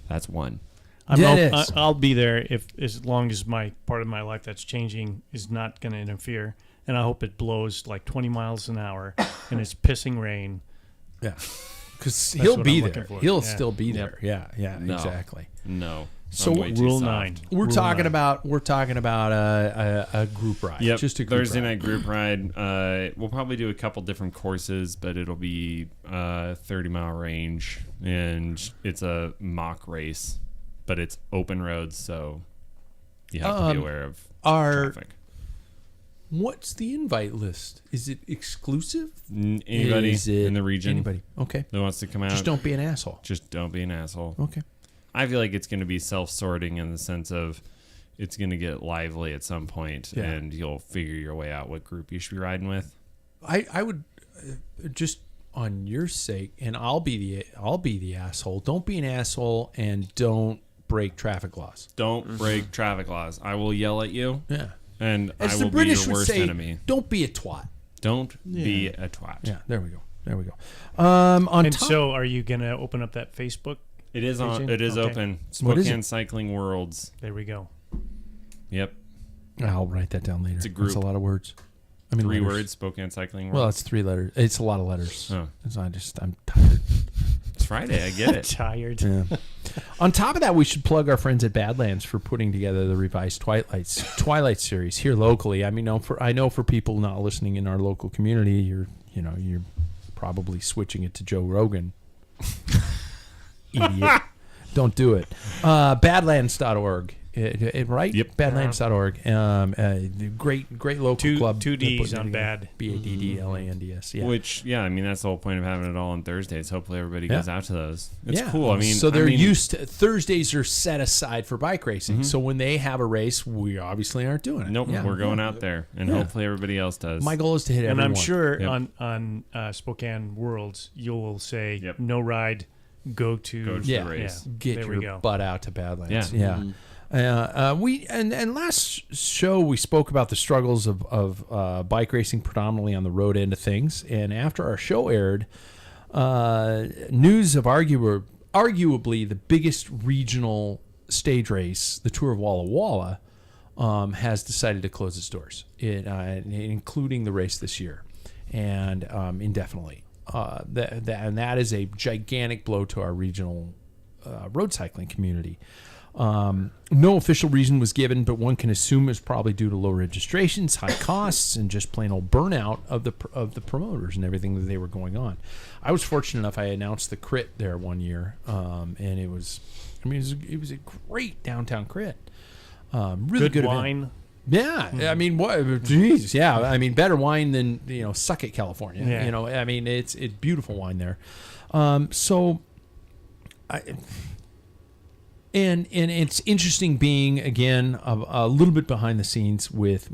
That's one. I'll be there as long as my part of my life that's changing is not going to interfere. And I hope it blows like 20 miles an hour and it's pissing rain. Yeah. Because he'll what be I'm there. looking for. He'll Yeah. still be there. Yeah, No. exactly. No. So I'm way too Rule soft. 9. We're Rule talking 9. about a group ride. Yep. Just a group Thursday ride. night group ride. We'll probably do a couple different courses, but it'll be 30-mile range, and it's a mock race, but it's open roads, so you have to be aware of traffic. What's the invite list? Is it exclusive? Anybody Is it in the region Anybody. Okay. that wants to come out, Just don't be an asshole. just don't be an asshole. Okay. I feel like it's going to be self-sorting in the sense of it's going to get lively at some point, Yeah. and you'll figure your way out what group you should be riding with. I would just on your sake, and I'll be the asshole. Don't be an asshole and don't break traffic laws. Don't break traffic laws. I will yell at you, Yeah. and As I the will British be your would worst say, enemy. don't be a twat. Don't be a twat. Yeah, there we go. On And top, so are you going to open up that Facebook? It is on. Agent? It is Okay. open. What is Spokane it? Cycling Worlds. There we go. Yep. I'll write that down later. It's a group. That's a lot of words. I mean, 3 letters. words. Spokane Cycling Worlds. Well, it's 3 letters. It's a lot of letters. Oh. I'm tired. It's Friday. I get it. Tired. Yeah. On top of that, we should plug our friends at Badlands for putting together the revised Twilight series here locally. I mean, I know for people not listening in our local community, you're probably switching it to Joe Rogan. Idiot. Don't do it. Badlands.org. Right? Yep. Badlands.org. Great local club. Two They're D's putting it on together. bad. BADDLANDS. Yeah. Which, yeah, I mean, that's the whole point of having it all on Thursdays. Hopefully, everybody goes out to those. It's Yeah. cool. I mean, so they're I mean, used to Thursdays are set aside for bike racing. So when they have a race, we obviously aren't doing it. Nope, Yeah. we're going out there, and Yeah. hopefully everybody else does. My goal is to hit And everyone. I'm sure Yep. on Spokane Worlds, you'll say Yep. no ride, go to Go to Yeah. the race. Yeah. Get There we your go. butt out to Badlands. Yeah. We last show we spoke about the struggles of bike racing predominantly on the road end of things, and after our show aired, news of arguably the biggest regional stage race, the Tour of Walla Walla, has decided to close its doors, including the race this year, and indefinitely. And that is a gigantic blow to our regional road cycling community. No official reason was given, but one can assume it's probably due to low registrations, high costs, and just plain old burnout of the promoters and everything that they were going on. I was fortunate enough; I announced the crit there one year, and it was a great downtown crit. Really good wine. event. Yeah, I mean, what? Jeez, yeah, I mean, better wine than Suck It, California. Yeah. I mean, it's beautiful wine there. And it's interesting being again a little bit behind the scenes with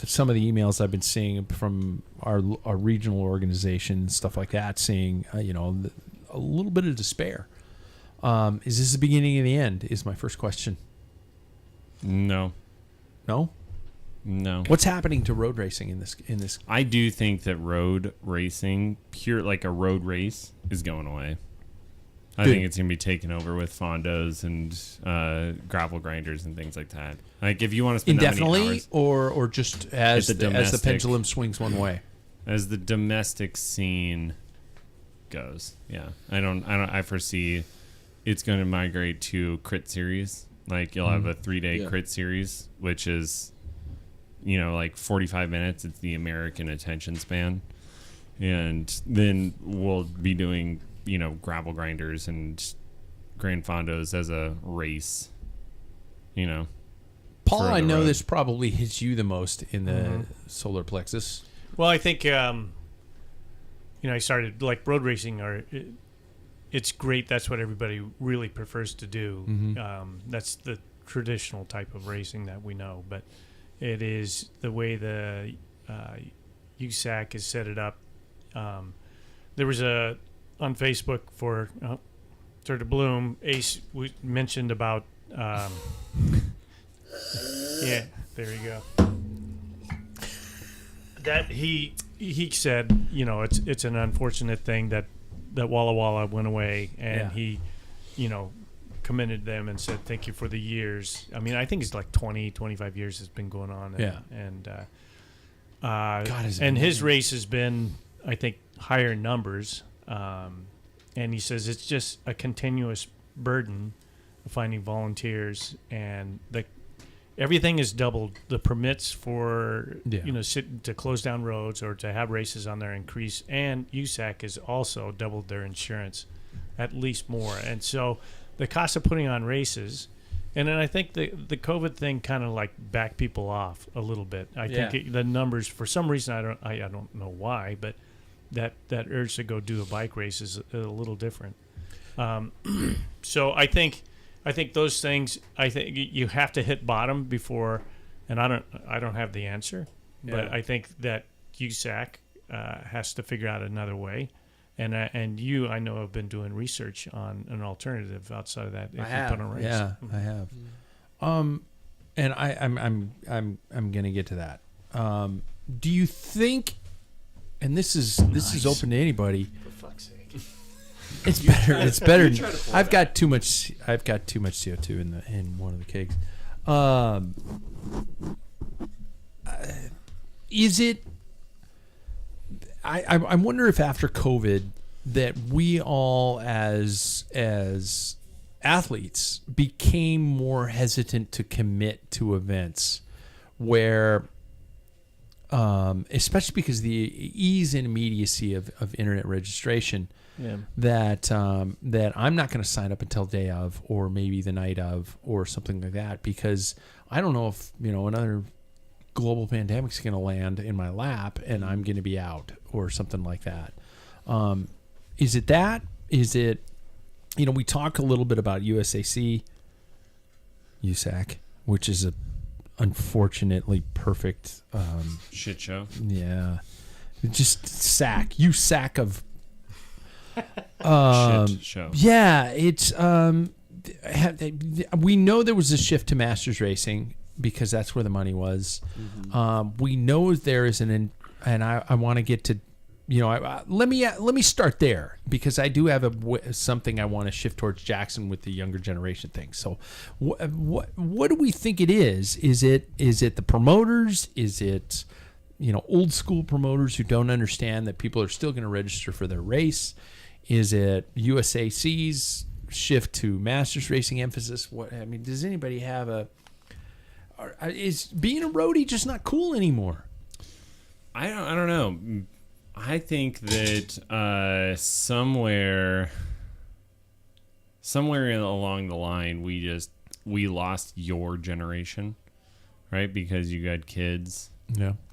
some of the emails I've been seeing from our regional organization and stuff like that. Seeing a little bit of despair. Is this the beginning of the end? Is my first question. No. No. What's happening to road racing in this? I do think that road racing, pure like a road race, is going away. I think it's going to be taken over with fondos and gravel grinders and things like that. Like if you want to spend that many Indefinitely, hours, or just as the domestic- pendulum swings one way. as the domestic scene goes. Yeah, I foresee it's going to migrate to crit series. Like you'll have a 3-day crit series, which is, like 45 minutes. It's the American attention span. And then we'll be doing, gravel grinders and Grand Fondos as a race, Paul, I know road. this probably hits you the most in the solar plexus. Well, I think I started like road racing, it's great. That's what everybody really prefers to do. That's the traditional type of racing that we know, but it is the way the USAC has set it up. There was on Facebook for started to bloom. Ace we mentioned about yeah, there you go. That he said, it's an unfortunate thing that Walla Walla went away, and he, commended them and said thank you for the years. I mean, I think it's like 20, 25 years has been going on. And his race has been, I think, higher numbers. And he says it's just a continuous burden of finding volunteers, and everything is doubled. The permits for to close down roads or to have races on there increase, and USAC has also doubled their insurance, at least more. And so the cost of putting on races, and then I think the COVID thing kind of like backed people off a little bit. I think the numbers, for some reason, I don't know why, but that urge to go do a bike race is a little different. So I think those things, I think you have to hit bottom before, and I don't have the answer, but I think that USAC has to figure out another way, and you, I know, have been doing research on an alternative outside of that. I have. I have. And I'm gonna get to that. Do you think? And this is open to anybody. For fuck's sake. It's better. It's better. I've got too much CO2 in one of the kegs. Is it? I wonder if after COVID that we all as athletes became more hesitant to commit to events where. Especially because of the ease and immediacy of internet registration, that I'm not going to sign up until day of, or maybe the night of, or something like that, because I don't know if another global pandemic's going to land in my lap and I'm going to be out or something like that. Is it that? Is it? We talk a little bit about USAC, which is a unfortunately perfect shit show. Yeah, just sack of shit show. Yeah, it's we know there was a shift to masters racing because that's where the money was. We know there is and I want to get to let me start there, because I do have something I want to shift towards Jackson with the younger generation thing. So what do we think it is? Is it the promoters? Is it old school promoters who don't understand that people are still going to register for their race? Is it USAC's shift to masters racing emphasis? Does anybody have is being a roadie just not cool anymore? I don't know. I think that somewhere along the line we lost your generation, right? Because you had kids,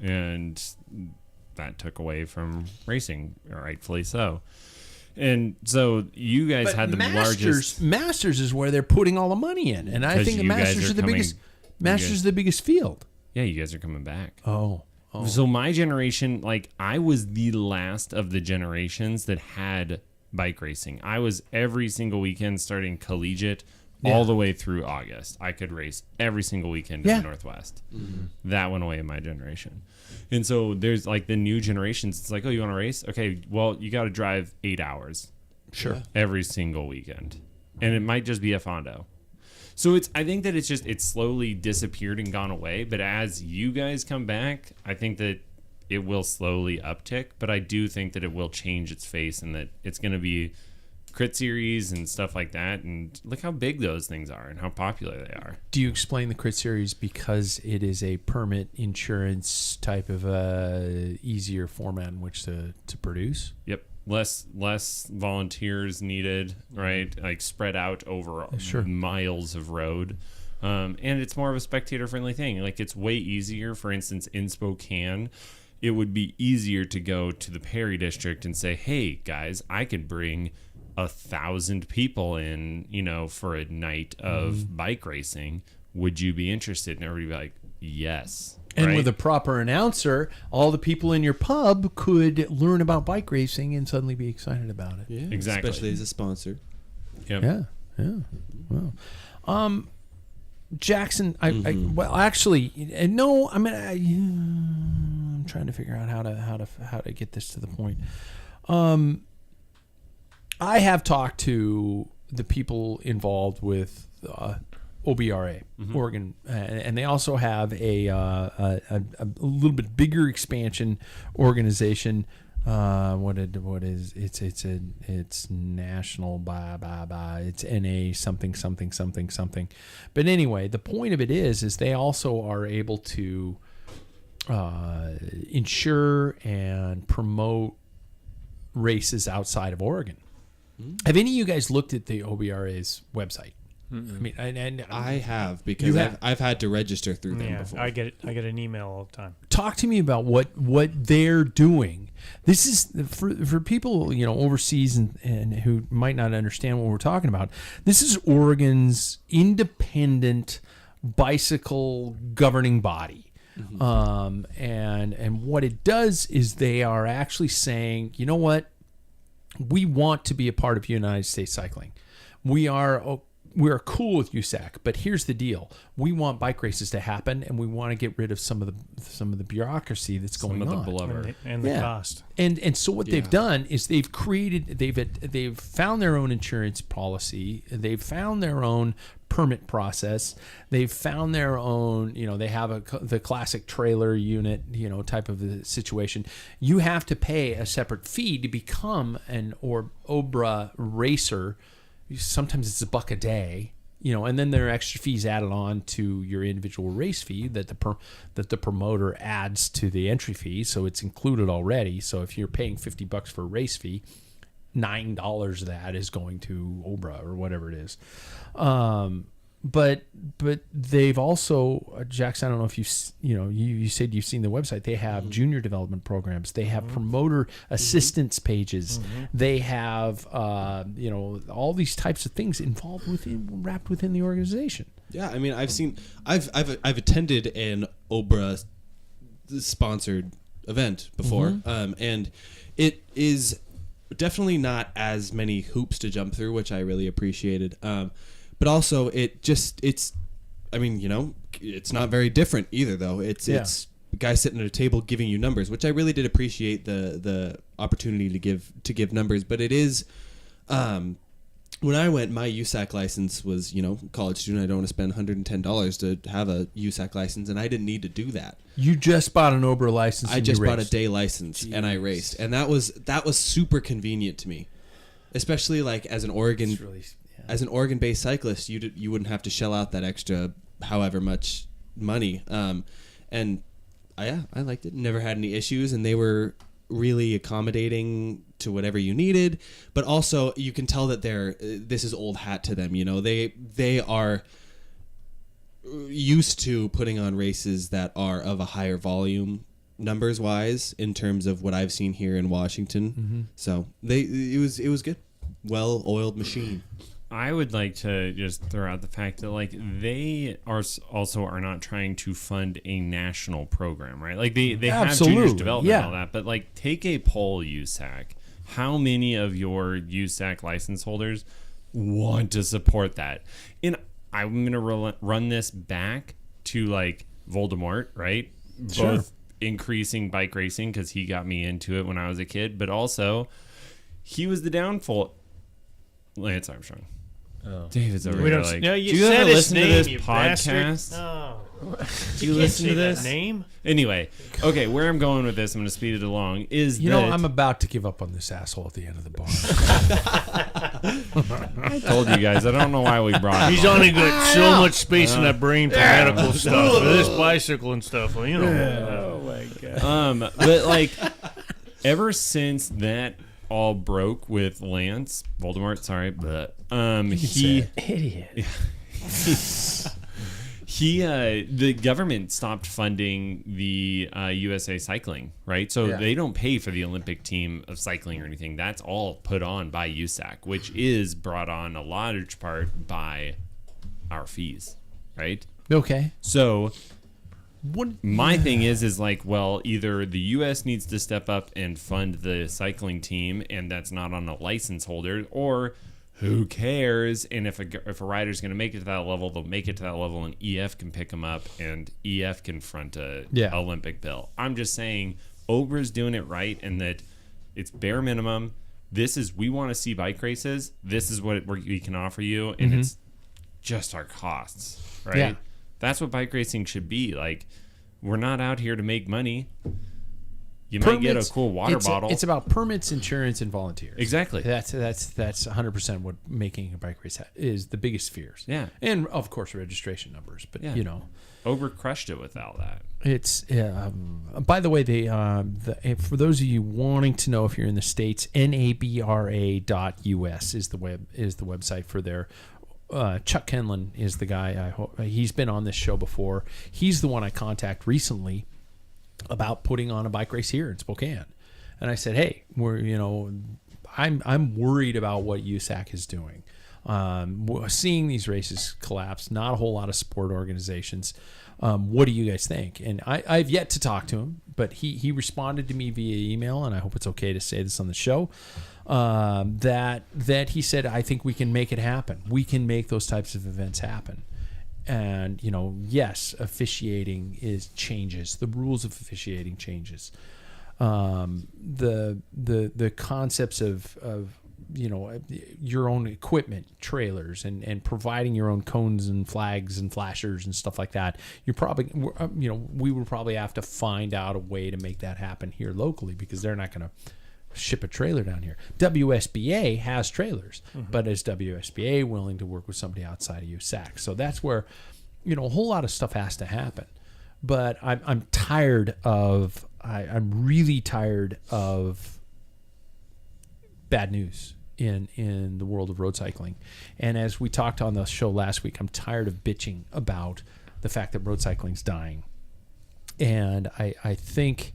and that took away from racing, rightfully so. And so you guys had the largest. Masters is where they're putting all the money in, and I think the Masters are the biggest. Masters is the biggest field. Yeah, you guys are coming back. Oh. So my generation, I was the last of the generations that had bike racing. I was every single weekend starting collegiate all the way through August. I could race every single weekend in the Northwest. That went away in my generation. And so there's the new generations. It's oh, you want to race? Okay, well, you got to drive 8 hours. Sure. Every single weekend. And it might just be a Fondo. So I think that it's slowly disappeared and gone away. But as you guys come back, I think that it will slowly uptick, but I do think that it will change its face and that it's going to be crit series and stuff like that. And look how big those things are and how popular they are. Do you explain the crit series because it is a permit insurance type of easier format in which to produce? Yep. Less volunteers needed, right? Like spread out over miles of road. And it's more of a spectator-friendly thing. Like, it's way easier. For instance, in Spokane, it would be easier to go to the Perry District and say, hey, guys, I could bring 1,000 people in, for a night of bike racing. Would you be interested? And everybody would be like, yes. And right? with a proper announcer, all the people in your pub could learn about bike racing and suddenly be excited about it. Yeah, exactly. Especially as a sponsor. Yep. Yeah. Well, Jackson, well, actually, no. I mean, I'm trying to figure out how to get this to the point. I have talked to the people involved with OBRA, Oregon, and they also have a little bit bigger expansion organization. It's national it's NA something. But anyway, the point of it is they also are able to insure and promote races outside of Oregon. Have any of you guys looked at the OBRA's website? I mean, and I have, because I've had to register through them before. I get an email all the time. Talk to me about what they're doing. This is for people overseas and who might not understand what we're talking about. This is Oregon's independent bicycle governing body. And what it does is they are actually saying, you know what, we want to be a part of United States cycling. We are cool with USAC, but here's the deal: we want bike races to happen, and we want to get rid of some of the bureaucracy that's going on, some of the blubber and the cost. And so what they've done is they've found their own insurance policy, they've found their own permit process, they've found their own. They have the classic trailer unit, type of a situation. You have to pay a separate fee to become an OBRA racer. Sometimes it's $1 a day, and then there are extra fees added on to your individual race fee that the promoter adds to the entry fee, so it's included already. So if you're paying $50 for a race fee, $9 of that is going to OBRA or whatever it is. But they've also, Jax, I don't know if you said you've seen the website. They have junior development programs. They have promoter assistance pages. They have all these types of things wrapped within the organization. Yeah, I mean, I've attended an OBRA sponsored event before, and it is definitely not as many hoops to jump through, which I really appreciated. But also, it's not very different either, though. It's a guy sitting at a table giving you numbers, which I really did appreciate the opportunity to give numbers. But it is, when I went, my USAC license was, college student. I don't want to spend $110 to have a USAC license, and I didn't need to do that. You just bought an OBRA license. I just bought a day license, and I raced, and that was super convenient to me, especially like as an Oregon. As an Oregon-based cyclist, you wouldn't have to shell out that extra however much money. And I liked it. Never had any issues, and they were really accommodating to whatever you needed. But also, you can tell that this is old hat to them. They are used to putting on races that are of a higher volume numbers-wise in terms of what I've seen here in Washington. So it was good, well-oiled machine. I would like to just throw out the fact that they are not trying to fund a national program, right? Like they have juniors development and all that, but take a poll, USAC. How many of your USAC license holders want to support that? And I'm gonna run this back to Voldemort, right? Sure. Both increasing bike racing because he got me into it when I was a kid, but also he was the downfall. Lance Armstrong. Oh. David's over here. You do you said ever his listen name, to this you podcast? bastard. Oh. Do you listen to this? Name? Anyway, okay, where I'm going with this, I'm going to speed it along, is You that know, I'm about to give up on this asshole at the end of the bar. I told you guys, I don't know why we brought He's him on. only got so much space in that brain for medical stuff, for this bicycle and stuff. Well, you know. Oh my god. But like, ever since that all broke with Lance Voldemort, sorry, but Idiot. the government stopped funding the USA Cycling, right? So they don't pay for the Olympic team of cycling or anything. That's all put on by USAC, which is brought on a large part by our fees, right? Okay. So my thing is like, well, either the U.S. needs to step up and fund the cycling team, and that's not on a license holder, or who cares? And if a rider's going to make it to that level, they'll make it to that level, and EF can pick them up, and EF can front a Olympic bill. I'm just saying, Obra's doing it right, and that it's bare minimum. We want to see bike races. This is what we can offer you, and it's just our costs, right? Yeah. That's what bike racing should be. Like, we're not out here to make money. You might get a cool water bottle. It's about permits, insurance, and volunteers. Exactly. That's 100% what making a bike race is the biggest fears. Yeah. And of course registration numbers, but you know, Ober crushed it without that. it's. By the way, for those of you wanting to know if you're in the States, nabra.us is the website for their. Chuck Kenlin is the guy. He's been on this show before. He's the one I contact recently about putting on a bike race here in Spokane, and I said, "Hey, I'm worried about what USAC is doing. Seeing these races collapse, not a whole lot of sport organizations. What do you guys think?" And I've yet to talk to him, but he responded to me via email, and I hope it's okay to say this on the show. That he said, I think we can make it happen. We can make those types of events happen. And, yes, officiating changes. The rules of officiating changes. The concepts of your own equipment, trailers, and providing your own cones and flags and flashers and stuff like that. You're probably, we would probably have to find out a way to make that happen here locally, because they're not going to ship a trailer down here. WSBA has trailers, but is WSBA willing to work with somebody outside of USAC? So that's where, a whole lot of stuff has to happen. But I'm tired of, I'm really tired of bad news in the world of road cycling. And as we talked on the show last week, I'm tired of bitching about the fact that road cycling's dying. And I think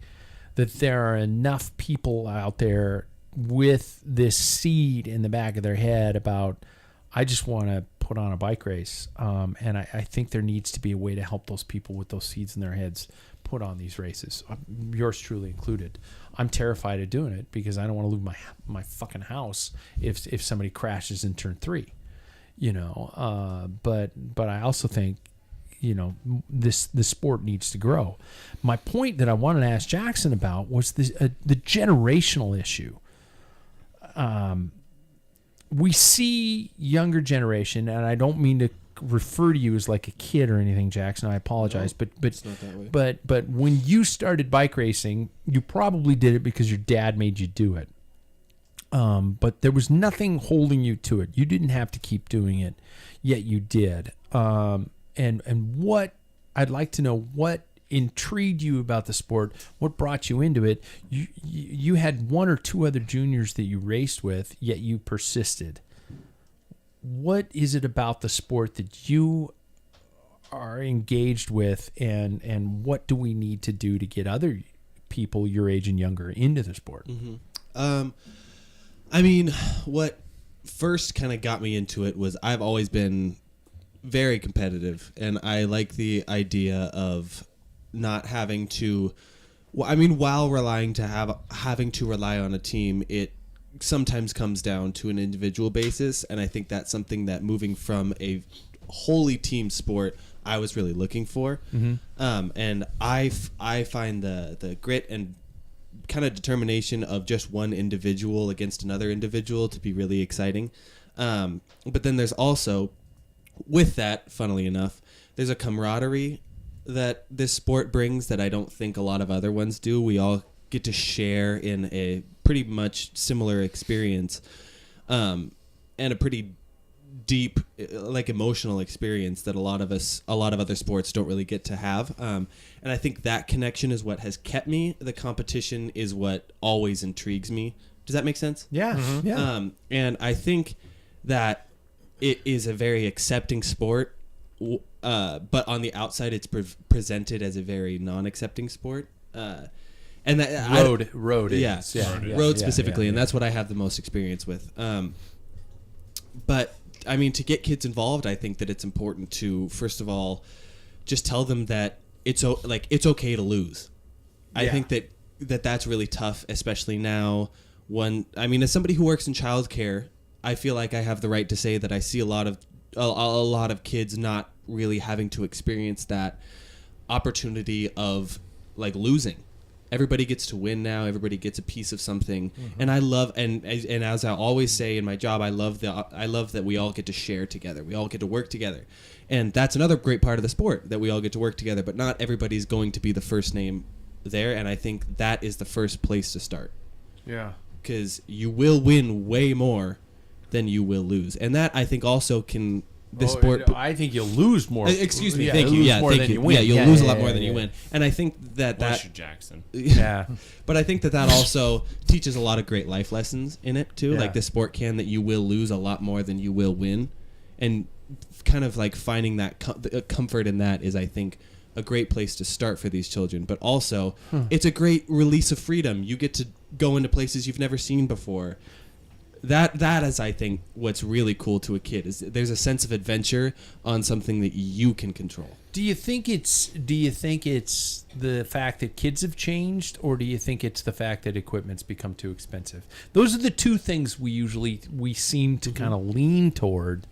that there are enough people out there with this seed in the back of their head about, I just want to put on a bike race. And I think there needs to be a way to help those people with those seeds in their heads put on these races, yours truly included. I'm terrified of doing it because I don't want to lose my fucking house if somebody crashes in turn 3, but I also think, this sport needs to grow. My point that I wanted to ask Jackson about was the generational issue. We see younger generation, and I don't mean to refer to you as like a kid or anything, Jackson. I apologize, No, it's not that way. but when you started bike racing, you probably did it because your dad made you do it. But there was nothing holding you to it. You didn't have to keep doing it, yet you did. And what I'd like to know, what intrigued you about the sport, what brought you into it. You had one or two other juniors that you raced with, yet you persisted. What is it about the sport that you are engaged with, and what do we need to do to get other people your age and younger into the sport? What first kind of got me into it was I've always been very competitive, and I like the idea of not having to. While having to rely on a team, it sometimes comes down to an individual basis, and I think that's something that moving from a wholly team sport, I was really looking for. And I find the grit and kind of determination of just one individual against another individual to be really exciting. But then there's also, with that, funnily enough, there's a camaraderie that this sport brings that I don't think a lot of other ones do. We all get to share in a pretty much similar experience, and a pretty deep, like, emotional experience that a lot of other sports don't really get to have. And I think that connection is what has kept me. The competition is what always intrigues me. Does that make sense? Yeah. Mm-hmm. Yeah. And I think that it is a very accepting sport, but on the outside it's presented as a very non-accepting sport. And that Road yeah, is. Yeah. road specifically, and that's what I have the most experience with. But I mean, to get kids involved, I think that it's important to, first of all, just tell them that it's okay to lose. I think that's really tough, especially now. As somebody who works in childcare, I feel like I have the right to say that I see a lot of kids not really having to experience that opportunity of, like, losing. Everybody gets to win now. Everybody gets a piece of something, and I love and as I always say in my job, I love that we all get to share together. We all get to work together, and that's another great part of the sport, that we all get to work together. But not everybody's going to be the first name there, and I think that is the first place to start. Yeah. Because you will win way more than you will lose, and that, I think, also can. Sport. I think you'll lose more. Excuse me. Yeah, Thank you. Yeah, more thank than you. win. Yeah, you'll lose a lot more than you win. And I think that Bless you, Jackson. Yeah. But I think that also teaches a lot of great life lessons in it too. Yeah. Like, the sport that you will lose a lot more than you will win, and kind of like finding that comfort in that is, I think, a great place to start for these children. But also, it's a great release of freedom. You get to go into places you've never seen before. That is, I think, what's really cool to a kid, is there's a sense of adventure on something that you can control. Do you think it's the fact that kids have changed, or do you think it's the fact that equipment's become too expensive? Those are the two things we seem to kind of lean toward.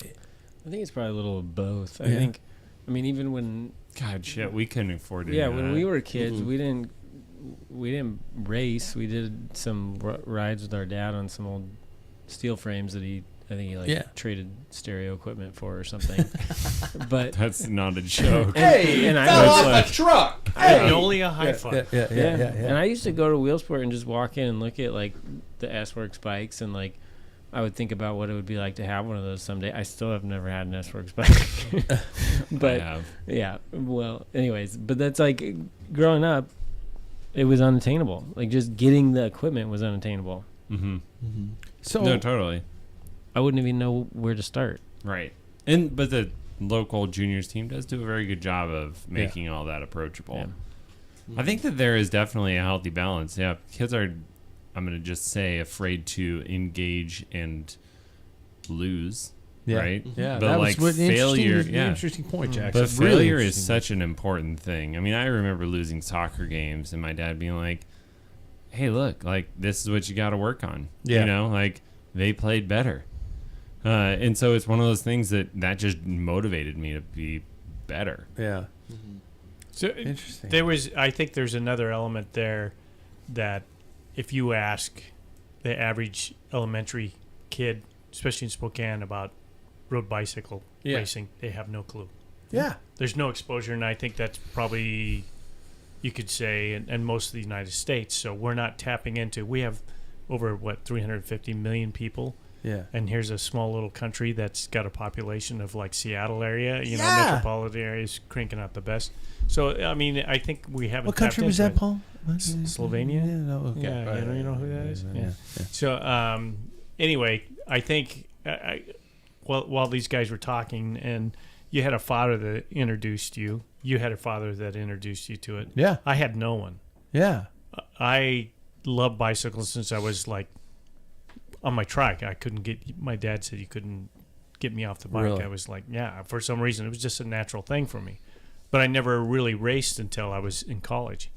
I think it's probably a little of both. I think, even when God, shit, we couldn't afford it. Yeah, when we were kids, we didn't race. We did some rides with our dad on some old steel frames that he traded stereo equipment for or something. But that's not a joke. And I fell was off a truck. Hey, only a high five. Yeah. And I used to go to Wheelsport and just walk in and look at, like, the S-Works bikes, and, like, I would think about what it would be like to have one of those someday. I still have never had an S-Works bike. But I have. Yeah, well, anyways, but that's, like, growing up, it was unattainable. Like, just getting the equipment was unattainable. Mm-hmm. Mm-hmm. So no, totally. I wouldn't even know where to start. Right. But the local juniors team does do a very good job of making all that approachable. Yeah. I think that there is definitely a healthy balance. Yeah, kids are, I'm going to just say, afraid to engage and lose. Yeah. Right? Yeah, but, that like, was failure, interesting point, Jackson. But Really failure is interesting. such an important thing. I mean, I remember losing soccer games and my dad being like, hey, look, like, this is what you got to work on. Yeah. You know, like, they played better. And so it's one of those things that just motivated me to be better. Yeah. So Interesting. I think there's another element there that if you ask the average elementary kid, especially in Spokane, about road bicycle racing, they have no clue. Yeah. There's no exposure, and I think that's probably, you could say, and most of the United States. So we're not tapping into. We have over 350 million people. Yeah. And here's a small little country that's got a population of, like, Seattle area, metropolitan areas cranking out the best. So, I mean, I think we haven't. What country was that, Paul? Slovenia? Yeah, no, okay. Yeah, Right, you know who that is? Yeah. So, anyway, I think while these guys were talking, and you had a father that introduced you, you had a father that introduced you to it. Yeah. I had no one. Yeah. I loved bicycles since I was, like, on my trike. I couldn't get. My dad said he couldn't get me off the bike. Really? I was like, yeah. For some reason, it was just a natural thing for me. But I never really raced until I was in college,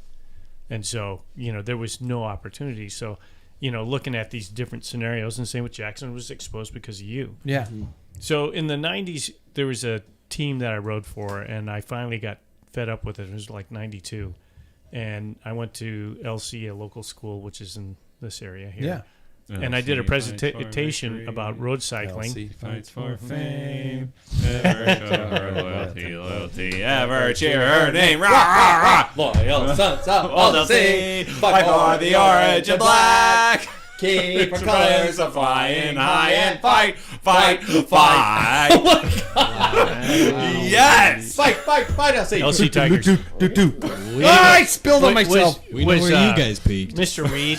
and so there was no opportunity. So, looking at these different scenarios, and same with Jackson, was exposed because of you. Yeah. So in the 90s, there was a team that I rode for, and I finally got fed up with it. It was like 92, and I went to LC, a local school, which is in this area here. Yeah. and I did a presentation about road cycling. LC Fights for fame. Ever show her loyalty, ever cheer her name. Rah, rah, rah. Loyal sons of All the sea, fight for the orange and black. keep Our colors are flying high and fight, fight, fight. Yes. Fight, I'll say. LC Tigers. I spilled on myself. Was, We know where you guys peaked. Mr. Reed.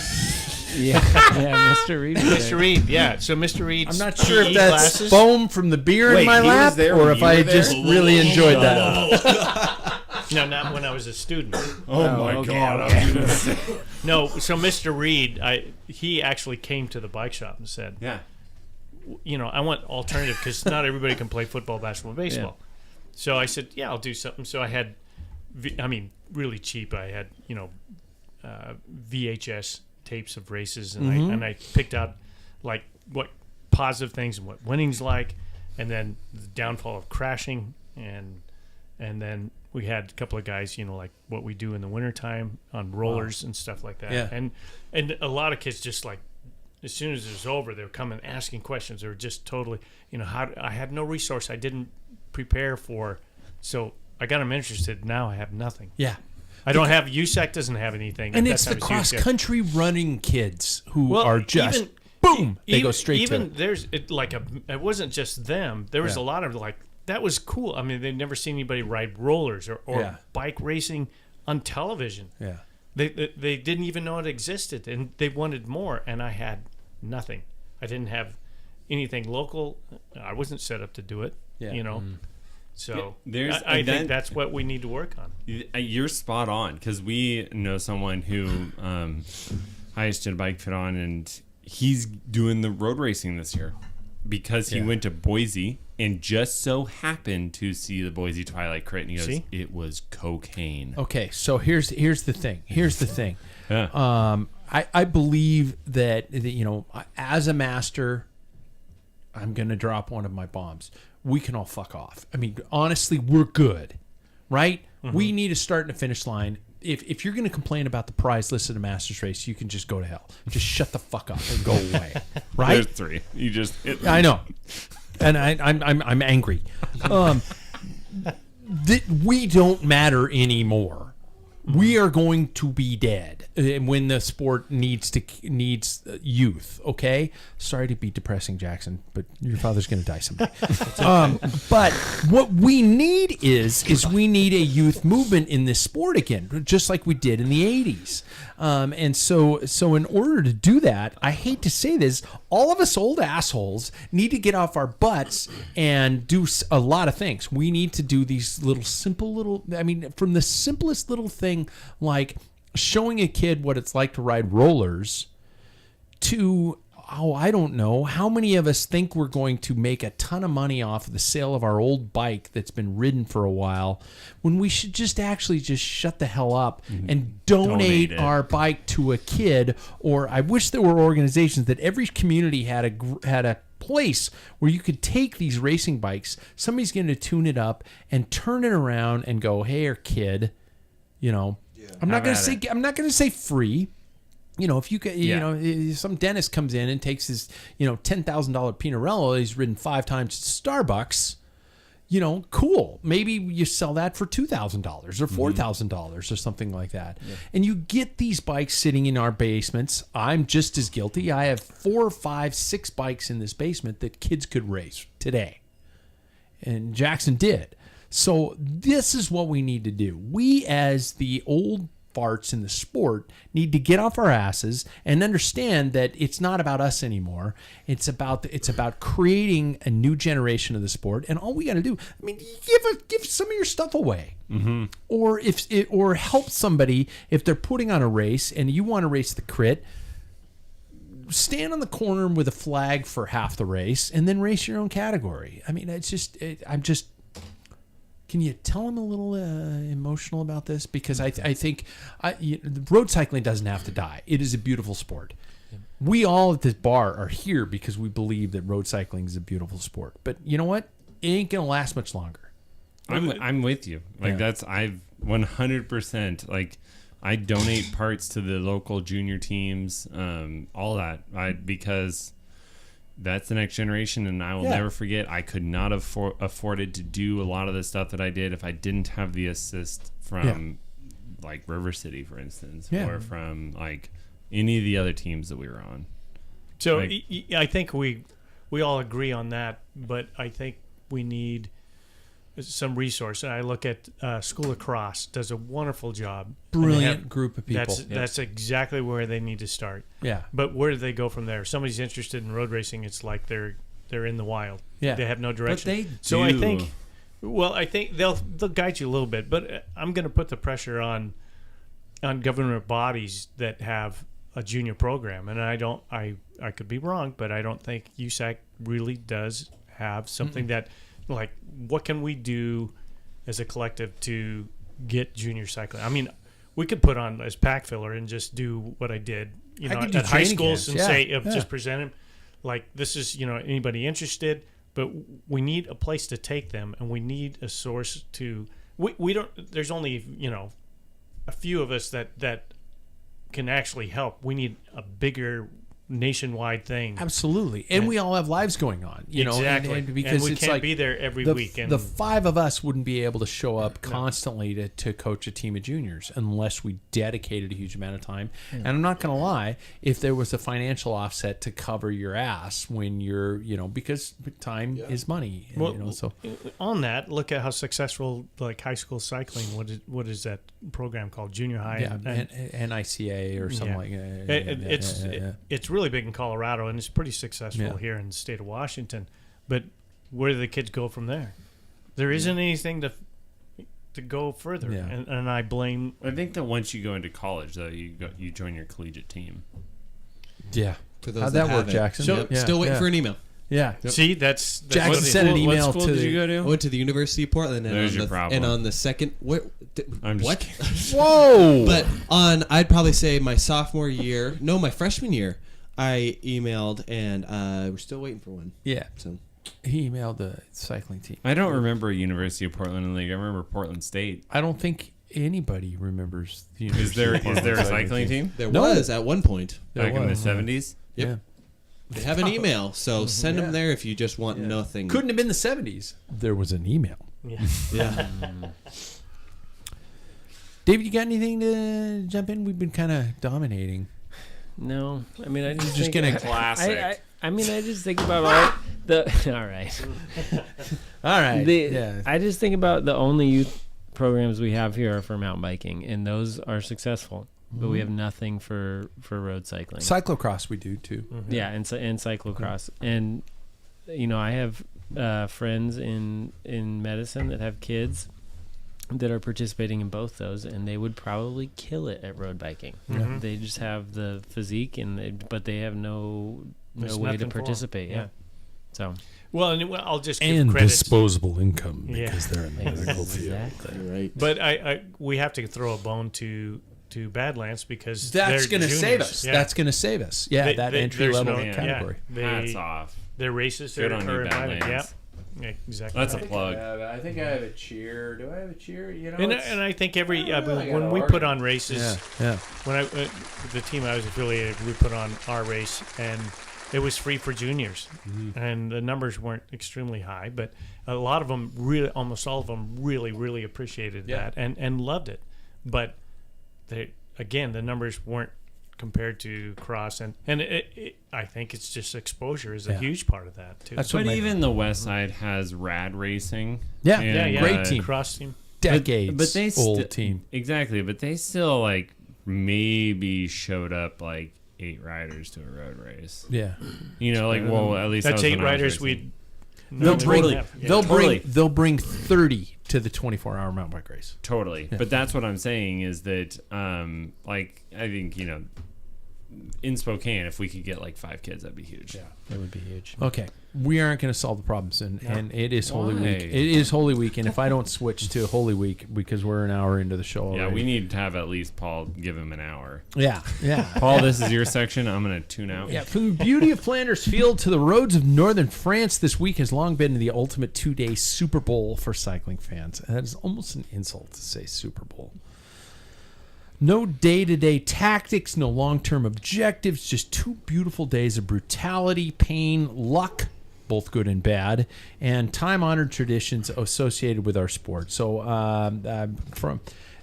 Yeah, Mr. Reed. Mr. Reed, yeah. So Mr. Reed's I'm not sure PE if that's classes. foam from the beer Wait, in my he was lap there or when if you I were there? just really enjoyed that. No, not when I was a student. Oh my okay, God. okay. I'm gonna say. No, so Mr. Reed, he actually came to the bike shop and said, Yeah. you know, I want alternative because not everybody can play football, basketball, baseball. So I said, yeah, I'll do something. So I had, really cheap. I had, VHS tapes of races, and I picked out like what positive things and what winning's like, and then the downfall of crashing, and then we had a couple of guys, like what we do in the wintertime on rollers and stuff like that. Yeah. And a lot of kids just like, as soon as it was over, they were coming asking questions. They were just totally, how I had no resource. I didn't prepare for, so I got them interested. Now I have nothing. Yeah. I don't have, USAC doesn't have anything. And at it's that the time. It's USAC. cross-country running kids who Well, are just, even- boom, they even, go straight even to it. there's it wasn't just them. There was Yeah. a lot of like, that was cool. I mean, they'd never seen anybody ride rollers or Yeah. bike racing on television. Yeah. They didn't even know it existed, and they wanted more, and I had nothing. I didn't have anything local. I wasn't set up to do it. Yeah. So There's I a think that- that's what we need to work on. You're spot on because we know someone who highest did a bike fit on, and he's doing the road racing this year because he went to Boise and just so happened to see the Boise Twilight Crit, and he goes, See? "It was cocaine." Okay, so here's the thing. Yeah. I believe that as a master, I'm gonna drop one of my bombs. We can all fuck off. I mean, honestly, we're good, right? We need to start in the finish line. If you're gonna complain about the prize list at a Masters race, you can just go to hell. Just shut the fuck up and go away, right? There's three. You just I know, and I'm angry. We don't matter anymore. We are going to be dead when the sport needs youth. Okay, sorry to be depressing, Jackson, but your father's going to die someday. But what we need is we need a youth movement in this sport again, just like we did in the '80s. And so in order to do that, I hate to say this, all of us old assholes need to get off our butts and do a lot of things. We need to do these simple from the simplest little thing like showing a kid what it's like to ride rollers to, I don't know, how many of us think we're going to make a ton of money off of the sale of our old bike that's been ridden for a while when we should just shut the hell up and donate it. our bike to a kid. Or I wish there were organizations that every community had a place where you could take these racing bikes. Somebody's going to tune it up and turn it around and go, "Hey, kid, I'm not going to say free. If you get, some dentist comes in and takes his, $10,000 Pinarello he's ridden 5 times to Starbucks, cool. Maybe you sell that for $2,000 or $4,000 or something like that. Yeah. And you get these bikes sitting in our basements. I'm just as guilty. I have 4, 5, 6 bikes in this basement that kids could race today. And Jackson did. So this is what we need to do. We, as the old farts in the sport, need to get off our asses and understand that it's not about us anymore. It's about creating a new generation of the sport. And all we got to do, give some of your stuff away, or help somebody if they're putting on a race and you want to race the crit. Stand on the corner with a flag for half the race and then race your own category. Can you tell him a little emotional about this? Because I think road cycling doesn't have to die. It is a beautiful sport. We all at this bar are here because we believe that road cycling is a beautiful sport. But you know what? It ain't going to last much longer. I'm with you. Like I've 100% like I donate parts to the local junior teams, all that, because that's the next generation, and I will never forget. I could not have afforded to do a lot of the stuff that I did if I didn't have the assist from like River City, for instance, or from like any of the other teams that we were on. So I think we all agree on that, but I think we need some resource. And I look at School of Cross does a wonderful job. Brilliant group of people. That's exactly where they need to start. Yeah. But where do they go from there? If somebody's interested in road racing, it's like they're in the wild. Yeah. They have no direction. But they So do. I think they'll guide you a little bit, but I'm going to put the pressure on government bodies that have a junior program, and I could be wrong, but I don't think USAC really does have something that, like, what can we do as a collective to get junior cycling? I mean, we could put on as Packfiller and just do what I did, I could do at high training schools camps, and say, just present them, like, this is, anybody interested, but we need a place to take them, and we need a source to. We don't. There's only a few of us that can actually help. We need a bigger nationwide thing. Absolutely. And we all have lives going on, exactly. and because we it's can't like be there every the, week. And the five of us wouldn't be able to show up constantly to coach a team of juniors unless we dedicated a huge amount of time. And I'm not going to lie, if there was a financial offset to cover your ass when you're, because time is money. So on that, look at how successful, like, high school cycling. What is that program called? Junior high. and NICA or something like that. It's really big in Colorado, and it's pretty successful here in the state of Washington. But where do the kids go from there? There isn't anything to go further, and I blame. I think that once you go into college, though, you join your collegiate team. Yeah. For those How'd that work, haven't. Jackson? So, still waiting for an email. Yeah. See, that's Jackson what sent an email what school to did you go to? I went to the University of Portland, and There's your problem. And on the second, I'm just what? kidding. Whoa! But I'd probably say my freshman year, I emailed, and we're still waiting for one. Yeah. So He emailed the cycling team. I don't remember University of Portland in the league. I remember Portland State. I don't think anybody remembers the Is University there of Portland a cycling team? there No. was at one point. Back in the 70s? Yep. Yeah. They have an email, so send them there if you just want nothing. Couldn't have been the 70s. There was an email. Yeah. David, you got anything to jump in? We've been kind of dominating. No, I mean, I just Just think, gonna Classic. I mean, I just think about all the. All right. All right. I just think about the only youth programs we have here are for mountain biking, and those are successful. But we have nothing for road cycling. Cyclocross we do too. Yeah, and cyclocross, and I have friends in medicine that have kids that are participating in both those, and they would probably kill it at road biking. Mhm. They just have the physique, but they have no There's way to nothing for 'em. participate. Yeah. So Well, and I'll just give And credit. disposable income Yeah. because they're in the medical field. exactly. You're right. But we have to throw a bone to Badlands because That's going to save us. Yeah. That's going to save us. Yeah, that entry there's level no- category. Hats off. Their races Good are on you, invited. Badlands. Yeah, exactly. That's a plug. I think I have a cheer. Do I have a cheer? And I think every I don't know, I when gotta we order. put on races, Yeah. when I the team I was affiliated, we put on our race, and it was free for juniors, and the numbers weren't extremely high, but a lot of them really, almost all of them, really appreciated that and loved it. But again, the numbers weren't compared to cross, and I think it's just exposure is a huge part of that too. That's what But made even the West Side has rad racing. Yeah, And, great team. cross team. decades but they old team. Exactly, but they still like maybe showed up like 8 riders to a road race. Yeah. Well, at least that That's was 8 when I was riders. racing. They'll bring 30 to the 24-hour mountain bike race. Totally. But that's what I'm saying is that, I think, in Spokane, if we could get like 5 kids, that'd be huge. Yeah, that would be huge. Okay, we aren't going to solve the problems, and it is Holy Why? Week. It is Holy Week, and if I don't switch to Holy Week because we're an hour into the show already. Yeah, we need to have at least Paul give him an hour. Yeah. Paul, this is your section. I'm going to tune out. Yeah, from the beauty of Flanders Field to the roads of northern France, this week has long been the ultimate 2-day Super Bowl for cycling fans. And that is almost an insult to say Super Bowl. No day-to-day tactics, no long-term objectives, just 2 beautiful days of brutality, pain, luck, both good and bad, and time-honored traditions associated with our sport. So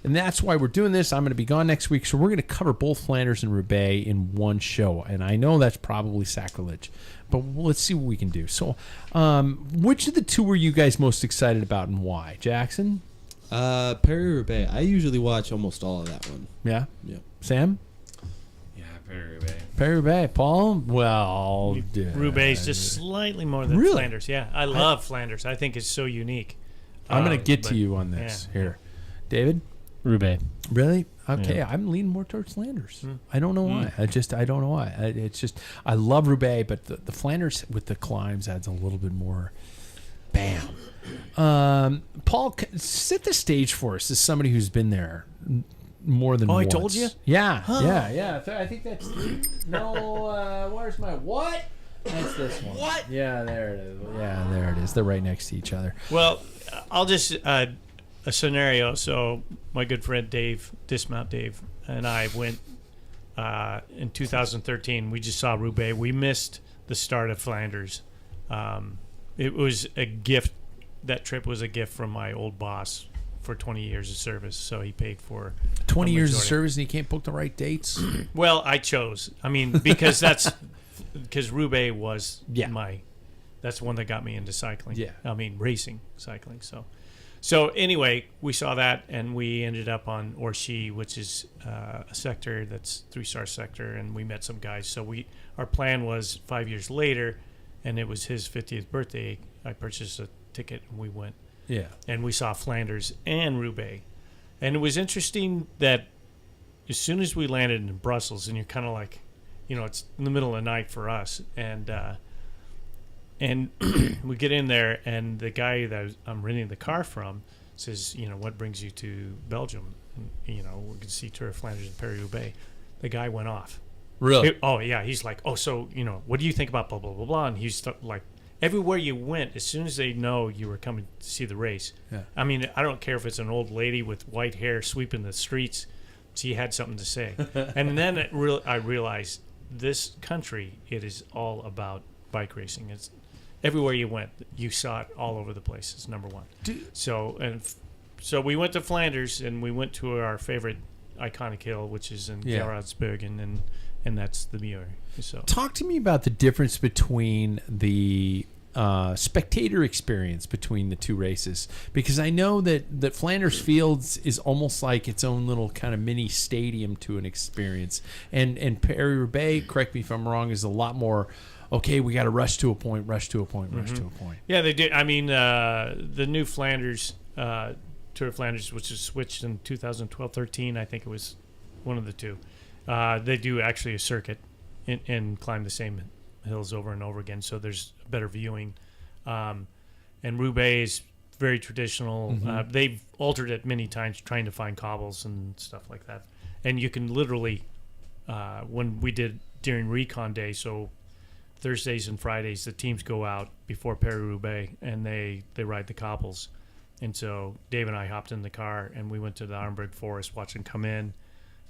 and that's why we're doing this. I'm going to be gone next week, so we're going to cover both Flanders and Roubaix in one show. And I know that's probably sacrilege, but let's see what we can do. So which of the two were you guys most excited about and why? Jackson? Paris-Roubaix. I usually watch almost all of that one. Yeah? Yeah. Sam? Yeah, Paris-Roubaix. Paris-Roubaix. Paul? Well, Roubaix is just slightly more than Really? Flanders. Yeah, I love Flanders. I think it's so unique. I'm going to get but- to you on this yeah. here. David? Roubaix. Really? Okay, Yeah. I'm leaning more towards Flanders. I don't know why. I don't know why. It's just I love Roubaix, but the Flanders with the climbs adds a little bit more. Bam. Paul, set the stage for us as somebody who's been there more than Oh, once. I told you? Yeah, yeah. I think that's no. Where's my what? That's this one. What? Yeah, there it is. Yeah, there it is. They're right next to each other. Well, I'll just a scenario. So my good friend Dave, Dismount Dave, and I went in 2013. We just saw Roubaix. We missed the start of Flanders. It was a gift. That trip was a gift from my old boss for 20 years of service. So he paid for 20 a years of majority. service and you can't book the right dates. Well, I chose. I mean, because because Roubaix was Yeah. that's one that got me into cycling. Yeah. I mean, racing cycling. So anyway, we saw that and we ended up on Orchy, which is a sector that's 3-star sector, and we met some guys. So our plan was 5 years later, and it was his 50th birthday. I purchased a ticket and we went. Yeah. And we saw Flanders and Roubaix. And it was interesting that as soon as we landed in Brussels, and you're kind of like, it's in the middle of the night for us, and we get in there, and the guy that I'm renting the car from says, what brings you to Belgium? And, we can see Tour of Flanders and Paris-Roubaix. The guy went off. Really? Oh, yeah. He's like, what do you think about blah, blah, blah, blah? And he's like, everywhere you went, as soon as they know you were coming to see the race, Yeah. I mean, I don't care if it's an old lady with white hair sweeping the streets. She had something to say. And then I realized this country, it is all about bike racing. It's everywhere you went, you saw it all over the place. It's number one. So we went to Flanders, and we went to our favorite iconic hill, which is in Gerardsbergen, and that's the Muir. So Talk to me about the difference between the spectator experience between the two races, because I know that Flanders Fields is almost like its own little kind of mini stadium to an experience, and Paris-Roubaix, correct me if I'm wrong, is a lot more. Okay, we got to rush to a point. yeah, they did. I mean, the new Flanders Tour of Flanders, which was switched in 2012-13, I think it was one of the two. They do actually a circuit and climb the same hills over and over again, so there's better viewing. And Roubaix is very traditional. They've altered it many times, trying to find cobbles and stuff like that. And you can literally, when we did during Recon Day, so Thursdays and Fridays, the teams go out before Paris-Roubaix and they ride the cobbles. And so Dave and I hopped in the car and we went to the Arnberg Forest, watching come in.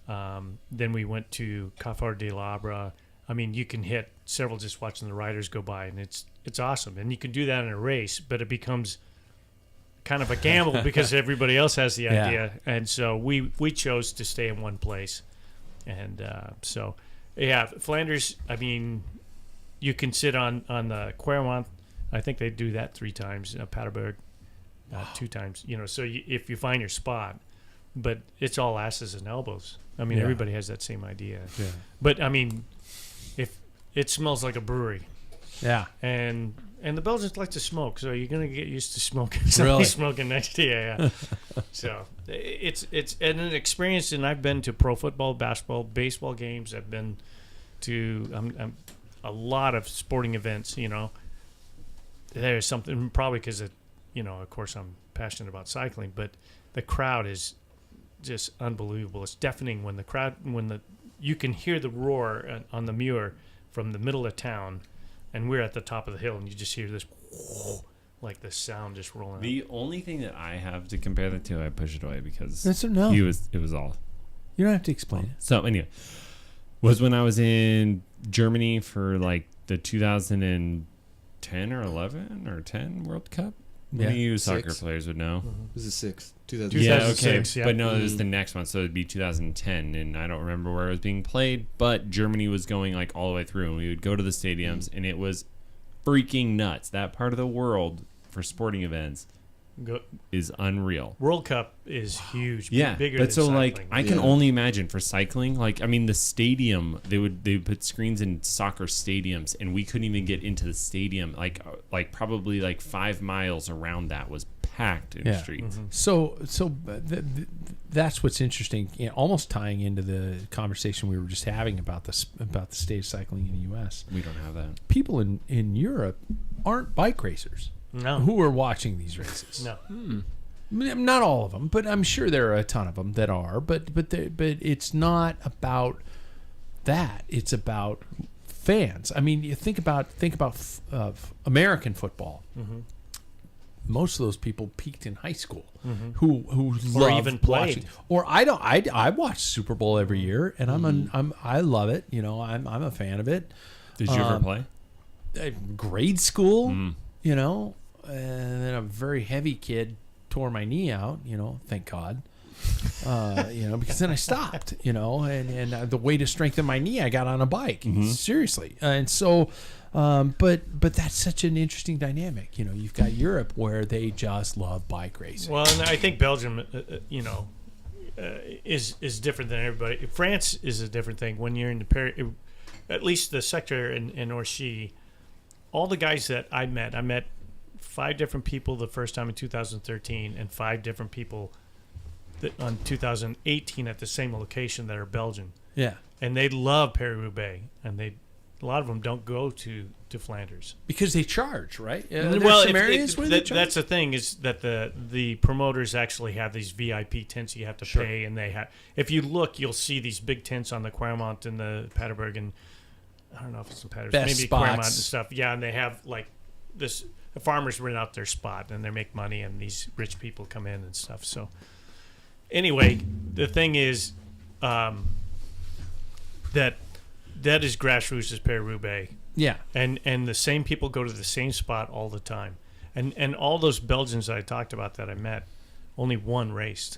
Then we went to Cafard de l'Arbre. I mean, you can hit several just watching the riders go by, and it's awesome. And you can do that in a race, but it becomes kind of a gamble because everybody else has the idea. And so we chose to stay in one place. And Flanders, I mean, you can sit on the Quermont. I think they do that 3 times. Paterberg 2 times. So if you find your spot, but it's all asses and elbows. I mean, everybody has that same idea. Yeah. But I mean, if it smells like a brewery, and the Belgians like to smoke, so you're gonna get used to smoking. Somebody smoking next to you. Yeah. So it's an experience, and I've been to pro football, basketball, baseball games. I've been to a lot of sporting events. There's something probably because of course I'm passionate about cycling, but the crowd is just unbelievable. It's deafening when you can hear the roar on the Muir from the middle of town, and we're at the top of the hill, and you just hear this like the sound just rolling. The only thing that I have to compare that to, I push it away because Yes or no? it was all You don't have to explain it. So anyway, was when I was in Germany for like the 2010 or 11 or 10 World Cup. Yeah. You soccer 6. players would know. This is 6. Yeah, okay. 2006, yeah. But no, it was the next one, so it'd be 2010, and I don't remember where it was being played, but Germany was going like all the way through, and we would go to the stadiums, and it was freaking nuts. That part of the world for sporting events is unreal. World Cup is huge. Yeah, bigger but than so like cycling. I can Yeah. only imagine for cycling. Like I mean, the stadium they would put screens in soccer stadiums, and we couldn't even get into the stadium. Like probably like 5 miles around that was packed in Yeah. streets. So that's what's interesting. You know, almost tying into the conversation we were just having about the stage cycling in the U.S. We don't have that. People in Europe aren't bike racers No. who are watching these races. No. Not all of them, but I'm sure there are a ton of them that are. But it's not about that. It's about fans. I mean, you think about American football. Mm-hmm. Most of those people peaked in high school, who Or loved even played. watching. Or I watch I watch Super Bowl every year, and I love it. You know, I'm a fan of it. Did you ever play? Grade school, you know, and then a very heavy kid tore my knee out. You know, thank God. You know, because then I stopped. You know, and the way to strengthen my knee, I got on a bike. Seriously, and so. But that's such an interesting dynamic. You know, you've got Europe where they just love bike racing. Well, and I think Belgium, is different than everybody. France is a different thing. When you're in the at least the sector in Orchy, all the guys that I met 5 different people the first time in 2013, and 5 different people on 2018 at the same location that are Belgian, Yeah, and they love Paris-Roubaix, and a lot of them don't go to Flanders. because they charge, right? Well, some areas where they charge. that's the thing is that the promoters actually have these VIP tents you have to pay, and they have. If you look, you'll see these big tents on the Quaremont and the Paderberg, and I don't know if it's in Paderberg, Best maybe spots. Quaremont and stuff. Yeah, and they have like this. The farmers rent out their spot, and they make money, and these rich people come in and stuff. So, anyway, the thing is, that is grassroots as Paris-Roubaix. Yeah, And the same people go to the same spot all the time. And all those Belgians that I talked about that I met, only one raced.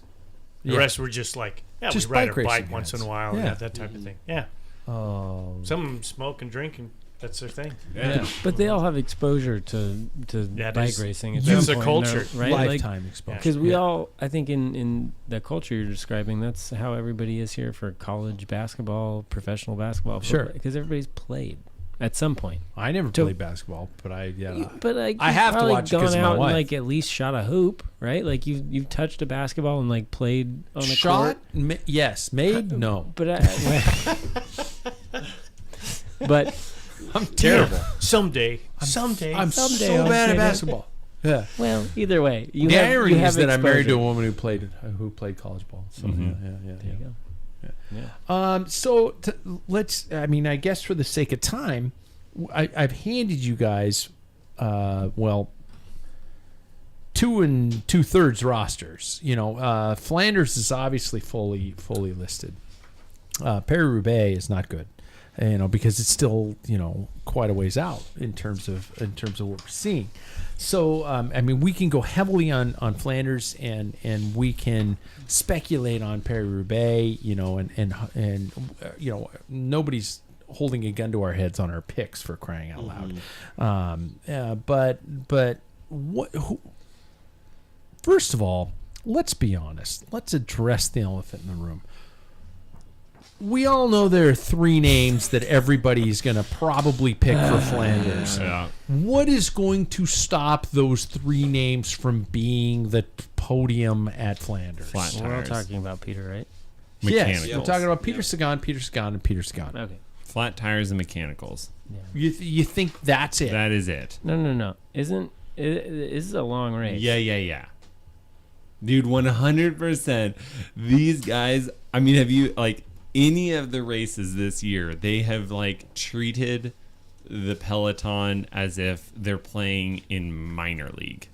The Yeah. rest were just like, Just we ride bike our bike racing once guys. in a while, Yeah. that type of thing. Yeah. oh, Some of them smoke and drink, and that's their thing. yeah. But they all have exposure to That bike is- racing. At that's some a point in their- culture. right? Like, Lifetime exposure. because we Yeah. all, I think, in the culture you're describing, that's how everybody is here for college basketball, professional basketball. Sure. Because everybody's played at some point. I never to- played basketball, but I But like, I you've have to probably watch it gone 'cause of my out and wife. like at least shot a hoop, right? Like you've touched a basketball and like played on a shot. court. Yes, made no. But but I'm terrible. Someday. I'm Someday so I'll bad say at that. basketball. Yeah. well, either way, you The have, irony you have is that I'm married to a exposure. woman who played college ball. So Mm-hmm. yeah. There you go. So let's. I mean, I guess for the sake of time, I've handed you guys, 2 2/3 rosters. You know, Flanders is obviously fully listed. Paris-Roubaix is not good, you know, because it's still, you know, quite a ways out in terms of what we're seeing. So I mean, we can go heavily on Flanders, and we can speculate on Paris-Roubaix, you know, and you know, nobody's holding a gun to our heads on our picks, for crying out loud. But what? First of all, let's be honest. Let's address the elephant in the room. We all know there are 3 names that everybody's going to probably pick for Flanders. Yeah. What is going to stop those 3 names from being the podium at Flanders? Flat We're all tires. talking about Peter, right? Yes, Mechanicals. I'm talking about Peter Sagan, Peter Sagan, and Peter Sagan. Okay. Flat tires and mechanicals. You think that's it? That is it. No. This is a long race. Yeah. Dude, 100%. These guys, I mean, have you, like, any of the races this year, they have, like, treated the peloton as if they're playing in minor league.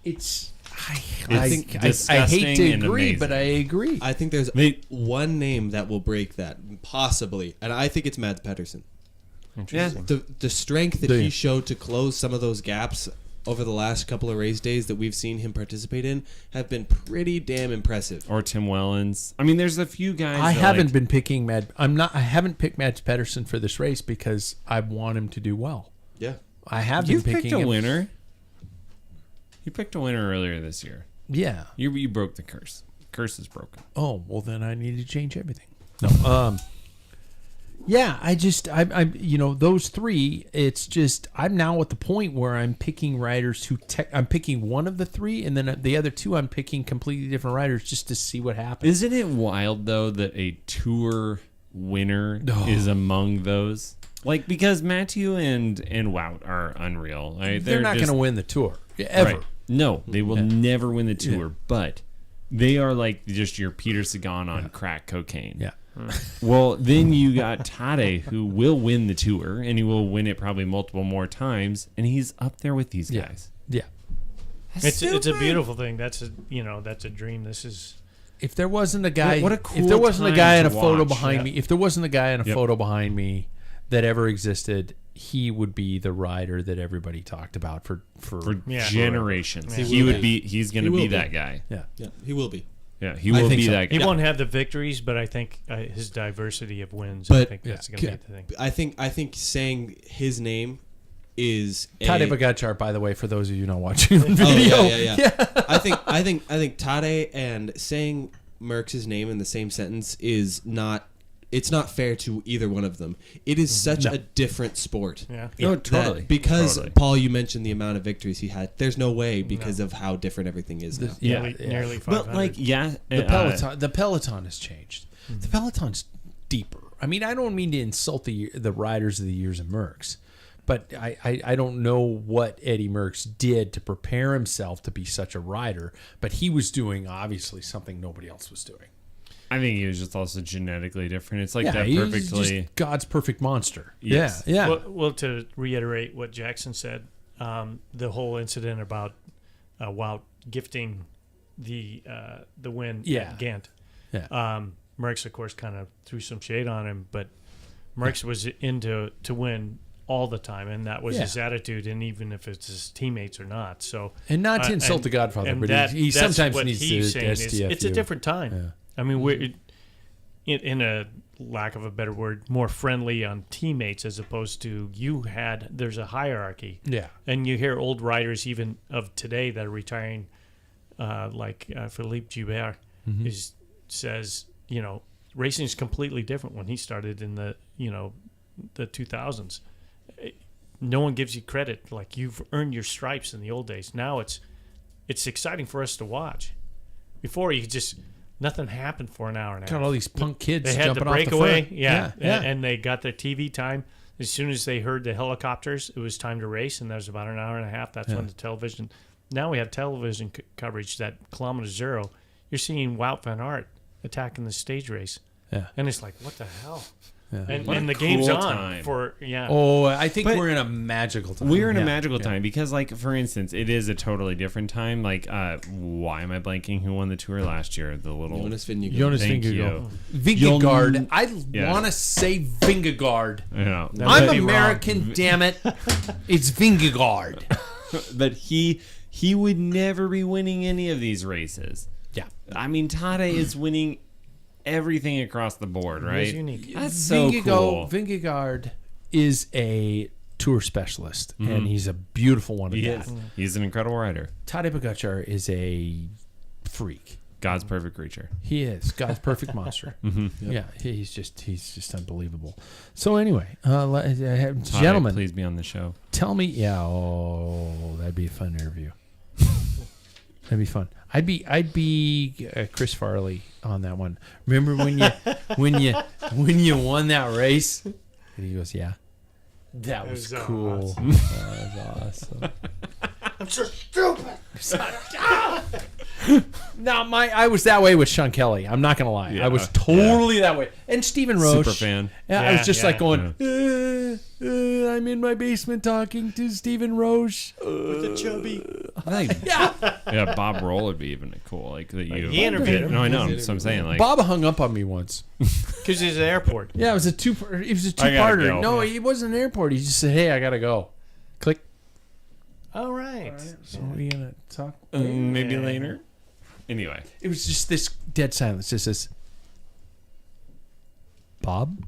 It's I It's hate to disgusting and agree, amazing. but I agree. I think there's They- one name that will break that, possibly, and I think it's Mads Pedersen. Interesting. The strength that Do you? he showed to close some of those gaps over the last couple of race days that we've seen him participate in have been pretty damn impressive. Or Tim Wellens. I mean, there's a few guys. I that, haven't like, been picking I haven't picked Mads Pedersen for this race because I want him to do well. Yeah. I have You been picked picking a him. winner. You picked a winner earlier this year. Yeah. You broke the curse. Curse is broken. Oh, well then I need to change everything. No. Yeah, I'm those three, it's just I'm now at the point where I'm picking riders I'm picking one of the three, and then the other two I'm picking completely different riders just to see what happens. Isn't it wild though that a tour winner is among those? Like, because Matthew and Wout are unreal. Right? They're not going just- to win the tour ever. Right. No, they will never win the tour, but they are like just your Peter Sagan on crack cocaine. Yeah. Well, then you got Tade, who will win the tour, and he will win it probably multiple more times, and he's up there with these Yeah. guys. Yeah. It's a beautiful thing. That's a dream. This is If there wasn't a guy, What a if cool there wasn't a time guy in to a photo watch. behind Yeah. me, if there wasn't a guy in a Yep. photo behind me that ever existed, he would be the rider that everybody talked about for Yeah. generations. Yeah. He's going to will be be. that guy. yeah. Yeah, he will be. Yeah, he I will think be so. that he guy. won't have the victories, but I think his diversity of wins. I But- think that's going to be the thing. I think saying his name is Tadej Pogacar, by the way, for those of you not watching the video. Oh, yeah. I think Tade and saying Merckx's name in the same sentence is not. It's not fair to either one of them. It is such a different sport. Yeah. No, that totally. because Totally. Paul, you mentioned the amount of victories he had. There's no way because of how different everything is now. Nearly 500. But like, yeah, The peloton has changed. The peloton's deeper. I mean, I don't mean to insult the riders of the years of Merckx, but I don't know what Eddie Merckx did to prepare himself to be such a rider, but he was doing obviously something nobody else was doing. I think he was just also genetically different. It's like Yeah, that he's perfectly. just God's perfect monster. Yes. Yeah. Well, to reiterate what Jackson said, the whole incident about Wout gifting the win Yeah. at Ghent. Yeah. Merckx, of course, kind of threw some shade on him, but Merckx was into to win all the time, and that was his attitude, and even if it's his teammates or not. So, And not to insult the Godfather, and but he that's sometimes what needs he's to saying is STFU. it's a different time. Yeah. I mean, we're in a lack of a better word, more friendly on teammates as opposed to there's a hierarchy. Yeah. And you hear old riders even of today that are retiring, like Philippe Gilbert, says, racing is completely different when he started in the 2000s. No one gives you credit. Like, you've earned your stripes in the old days. Now it's exciting for us to watch. Before, you just nothing happened for an hour and a half. Got all these punk kids They had jumping the off the breakaway, front. yeah. Yeah. And they got their TV time. As soon as they heard the helicopters, it was time to race, and that was about an hour and a half. That's when the television. Now we have television coverage that kilometer zero. You're seeing Wout van Aert attacking the stage race, Yeah. and it's like, what the hell? Yeah. And, What a and the game's cool on time. for Oh, I think But we're in a magical time. We're in a Yeah. magical Yeah. time because, like, for instance, it is a totally different time. Like, why am I blanking? Who won the tour last year? The little Jonas Vingegaard. Jonas Thank Vingegaard. you. Vingegaard. I Yeah. want to say Vingegaard. You know, I'm be American, damn it. It's Vingegaard. but he would never be winning any of these races. Yeah. I mean, Tade is winning everything across the board, right? It's unique. That's so cool. Vingegaard is a tour specialist, and he's a beautiful one at He that. is. He's an incredible rider. Tadej Pogacar is a freak. God's perfect creature. He is God's perfect monster. Yeah, he's just unbelievable. So anyway, Tade, gentlemen, please be on the show. tell me. Yeah, that'd be a fun interview. That'd be fun. I'd be Chris Farley on that one. Remember when you won that race? And he goes, "Yeah, that was was cool. awesome. That was awesome." I'm so stupid. No, I was that way with Sean Kelly. I'm not gonna lie. Yeah, I was totally that way. And Stephen Roche, Super fan. Yeah, I was just Yeah, like going. I'm in my basement talking to Stephen Roche. With the chubby. Yeah, Bob Roll would be even cool. Like that you. He interviewed him. No, I know. So I'm saying like. Bob hung up on me once. Because he's at the airport. Yeah, it was a two-parter. go. No, he wasn't in an airport. He just said, "Hey, I gotta go." Click. All right. So are we gonna talk? Maybe later. Anyway, It was just this dead silence. Just this. Bob.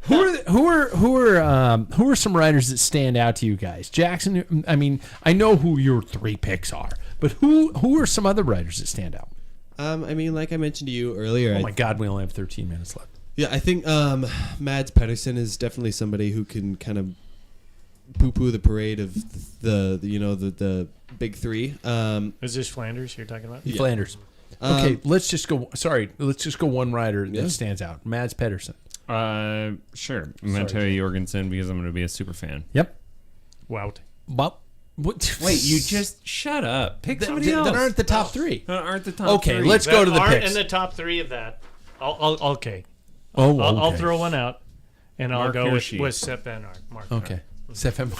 Who are some riders that stand out to you guys? Jackson. I mean, I know who your 3 picks are, but who are some other riders that stand out? I mean, like I mentioned to you earlier. Oh my God, we only have 13 minutes left. Yeah, I think Mads Pedersen is definitely somebody who can kind of poo-poo the parade of the big 3. Is this Flanders you're talking about? Flanders. Okay, let's just go. Sorry, let's just go one rider that stands out. Mads Pedersen. sure. I'm gonna tell you Jorgensen because I'm gonna be a super fan. Yep. Wout. Bob. What? Wait, you just shut up. Pick somebody else. That aren't the top 3. That aren't the top. Okay, 3. let's go to the aren't picks. in the top 3 of that. Okay. Oh, I'll okay. throw one out, and I'll Mark go Hirschi. with Sepp Van Aert. Mark Okay. Stefan.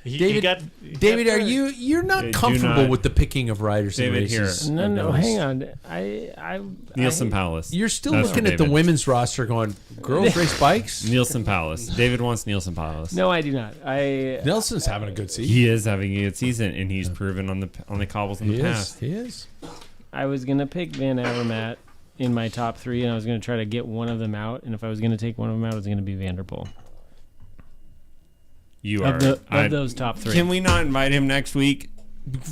David, David, are you're not do comfortable not- with the picking of riders in David, races? here. No, I've hang noticed. on. Nielsen Palace. You're still That's looking from at the David. women's roster going, girls race bikes? Nielsen Palace. David wants Nielsen Palace. No, I do not. Nelson's having a good season. He is having a good season, and he's proven on the cobbles in the past. He is. I was gonna pick Van Avermaet in my top 3, and I was gonna try to get one of them out. And if I was gonna take one of them out, it was gonna be Vanderpool. You are. Of those top 3. Can we not invite him next week?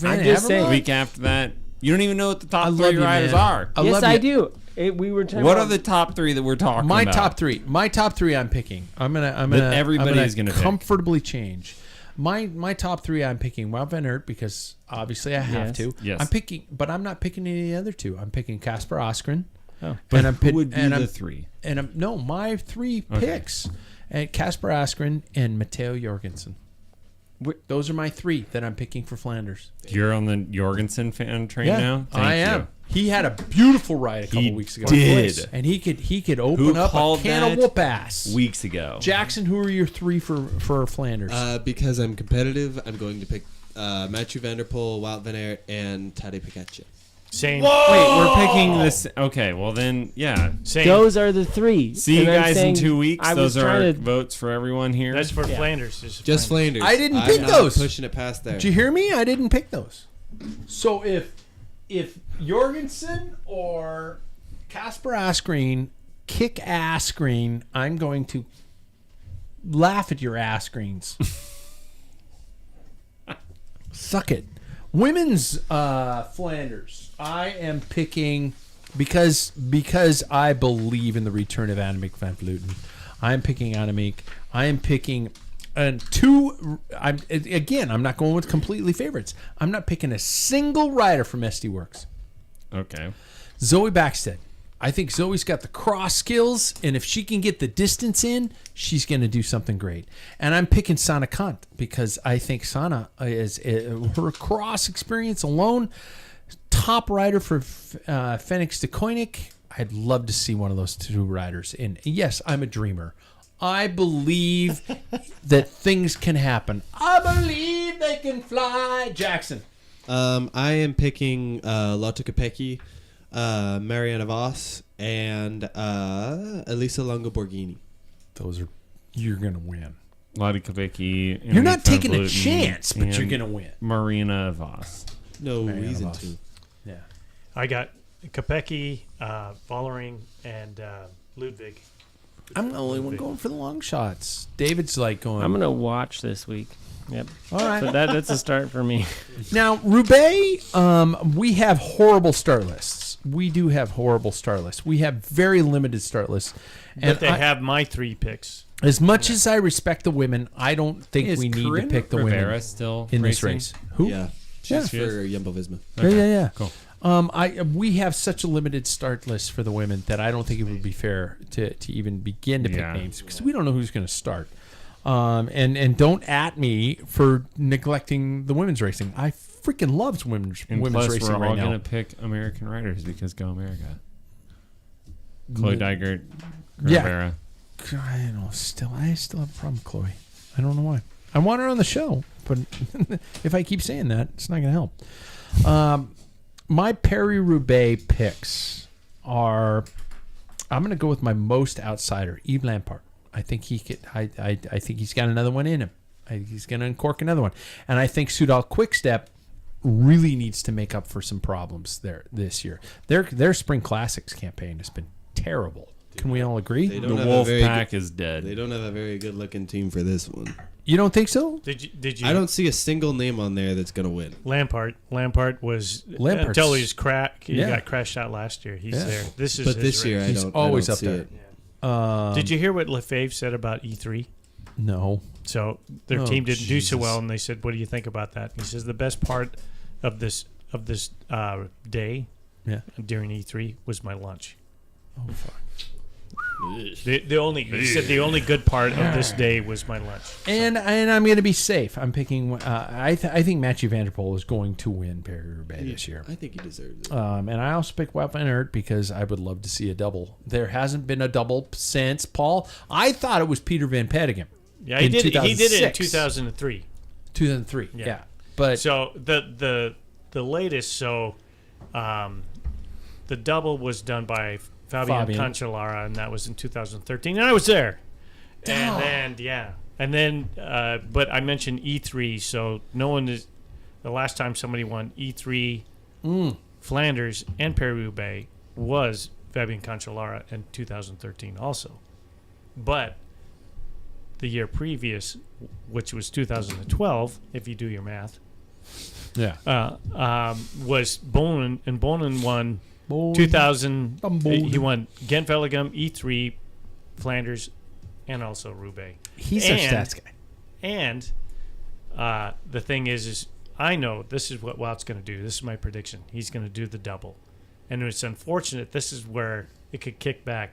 I'm just saying. Week after that? You don't even know what the I top love 3 you, riders man. are. Yes, I do. We were talking What about are the top 3 that we're talking My about? top 3. My top 3 I'm picking. I'm gonna everybody is gonna pick. comfortably change. My top 3 I'm picking Wout van Aert because obviously I have Yes. to. Yes. I'm picking, but I'm not picking any of the other 2. I'm picking Casper Asgreen. Oh. And I'm Who would be and the I'm, 3? And I'm no my 3 picks. And Casper Asgreen and Matteo Jorgensen. Those are my 3 that I'm picking for Flanders. You're on the Jorgensen fan train now? Thank I you. am. He had a beautiful ride a couple He weeks ago. did. And he could open Who up a called can of that whoop ass. Weeks ago. Jackson, who are your 3 for Flanders? Because I'm competitive, I'm going to pick Mathieu van der Poel, Wout van Aert, and Tadej Pogacar. Same. Wait, we're picking this. Okay, well then, yeah. Same. those are the 3. See you And I'm guys in saying 2 weeks. I was Those are our trying to- votes for everyone here. That's for Flanders. This is Just Flanders. I didn't I'm pick not those. Pushing it past there. Did you hear me? I didn't pick those. So if Jorgensen or Casper Asgreen kick ass screen, I'm going to laugh at your ass screens. Suck it. Women's Flanders. I am picking because I believe in the return of Annemiek van Vleuten. I am picking Annemiek. I am picking I'm not going with completely favorites. I'm not picking a single rider from SD Works. Okay. Zoe Backstead. I think Zoe's got the cross skills, and if she can get the distance in, she's going to do something great. And I'm picking Sana Kant because I think Sana is her cross experience alone, top rider for Fenix de Koenig. I'd love to see one of those 2 riders. And yes, I'm a dreamer. I believe that things can happen. I believe they can fly. Jackson. I am picking Lotte Kopecky, Marianne Vos, and Elisa Longo Borghini. You're going to win. Lottie Kopecky. You're not taking a chance, but you're going to win. Marina Voss. No Marianne reason Vos. to. Yeah. I got Kopecky, Vollering, and Ludwig. I'm the only one going for the long shots. David's like going. I'm gonna watch this week. Yep. All right. So that's a start for me. Now, Roubaix, we have horrible start lists. We do have horrible start lists. We have very limited start lists. But they have my 3 picks. As much as I respect the women, I don't think Is we need Corinne to pick the Rivera women still in this racing? race. Who? Yeah. Yeah. She's for Jumbo Visma. Yeah. Cool. We have such a limited start list for the women that I don't think it would be fair to even begin to pick names because we don't know who's going to start. And don't at me for neglecting the women's racing. I freaking love women's Plus, racing we're right all now. going to pick American riders because Go America. Chloe Dygert, Yeah. Rivera. I still have a problem, Chloe. I don't know why. I want her on the show, but if I keep saying that, it's not going to help. My Paris-Roubaix picks are. I'm going to go with my most outsider, Yves Lampard. I think he could. I think he's got another one in him. He's going to uncork another one, and I think Soudal Quickstep really needs to make up for some problems there this year. Their Spring Classics campaign has been terrible. Can we all agree? The Wolf Pack is dead. They don't have a very good looking team for this one. You don't think so? Did you? I don't see a single name on there that's going to win. Lampard was Lampard's- until he Yeah. got crashed out last year. He's Yeah. there. This is But his this year, race. He's I always don't up see there. it. Did you hear what Lefebvre said about E3? No. So their Oh, team didn't do so Jesus. well, and they said, "What do you think about that?" He says the best part of this day Yeah. during E3 was my lunch. Oh fuck. He said the only good part of this day was my lunch. And I'm going to be safe. I'm picking. I think Mathieu van der Poel is going to win Paris-Roubaix this year. I think he deserves it. And I also picked Wout van Aert because I would love to see a double. There hasn't been a double since Paul. I thought it was Peter Van Petegem. Yeah, he in did. He did it in 2006. 2003. 2003. Yeah. Yeah. But So the latest, the double was done by Fabian Cancellara, and that was in 2013, and I was there. And then but I mentioned E3, so no one is. The last time somebody won E3, Flanders and Paris-Roubaix was Fabian Cancellara in 2013 also, but the year previous, which was 2012, if you do your math. yeah. Was Bonin, and Bonin won Bonin. 2000. Bonin. He won Ghent-Wevelgem, E3, Flanders, and also Roubaix. He's our stats guy. And the thing is I know this is what Wout's going to do. This is my prediction. He's going to do the double, and it's unfortunate. This is where it could kick back.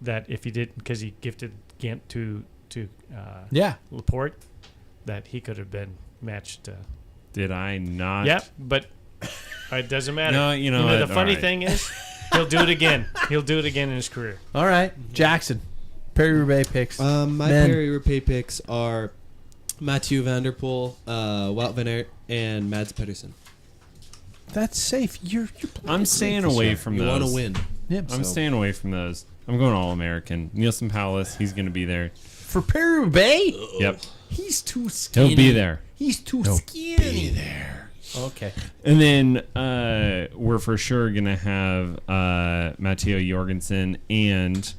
That if he didn't, because he gifted Ghent to Laporte, that he could have been matched. Did I not? Yep, but it doesn't matter. No, you know what? The funny All right. thing is, he'll do it again. He'll do it again in his career. All right. Jackson. Paris-Roubaix picks. My Men. Paris-Roubaix picks are Mathieu van der Poel, Wout van Aert, and Mads Pedersen. That's safe. You're I'm staying away from You those. want to win. yeah, I'm So- staying away from those. I'm going All-American. Nielsen Palace, he's going to be there. for Paris-Roubaix. Yep. He's too skinny. He'll be there. He's too skinny. There. Okay. And then we're for sure going to have Matteo Jorgensen and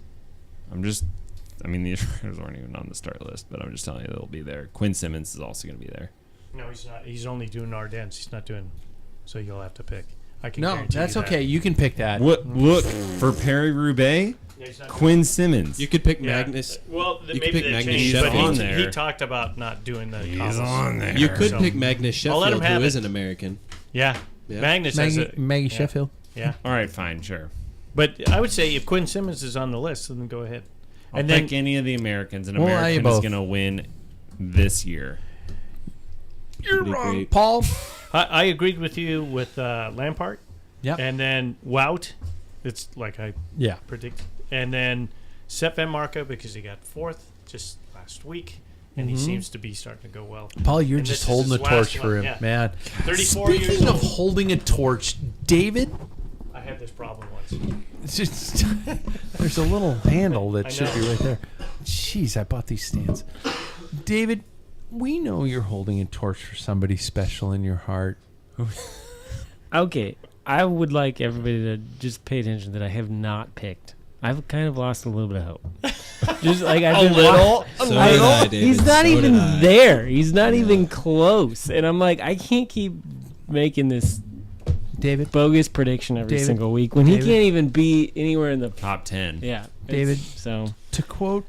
the Israelis aren't even on the start list, but I'm just telling you they'll be there. Quinn Simmons is also going to be there. No, he's not. He's only doing Ardennes. He's not doing. So you'll have to pick. I can. No, guarantee that's you that. okay. You can pick that. Look for Paris-Roubaix, Yeah, he's not Quinn Simmons. You could pick Yeah. Magnus. Well, You could maybe pick they Magnus changed, Sheffield. but on he there. talked about not doing the. He's cobbles. on there. You could So- pick Magnus I'll let him Sheffield, have who it. is an American. Yeah, Yeah. Magnus has Maggie a, Sheffield. Yeah, All right, fine, sure. but I would say if Quinn Simmons is on the list, then go ahead. I'll And then pick any of the Americans. An We'll allow you American is both. going to win this year. You're Pretty wrong, great. Paul. I agreed with you with Lampard. Yep. And then Wout, it's like I Yeah. predict. And then Sepp Van Marke because he got fourth just last week, and he seems to be starting to go well. Paul, you're And just this is holding his a torch last for one, him, yeah. man. 34 Speaking years of old. holding a torch, David, I had this problem once. it's just, there's a little handle that I should know. be right there. Jeez, I bought these stands. David, we know you're holding a torch for somebody special in your heart. Okay, I would like everybody to just pay attention that I have not picked. I've kind of lost a little bit of hope. Just like I've been So did I, David. He's not So even did I. there. He's not even close. And I'm like, I can't keep making this David, bogus prediction every David, single week when David. he can't even be anywhere in the Top 10. yeah. David. So to quote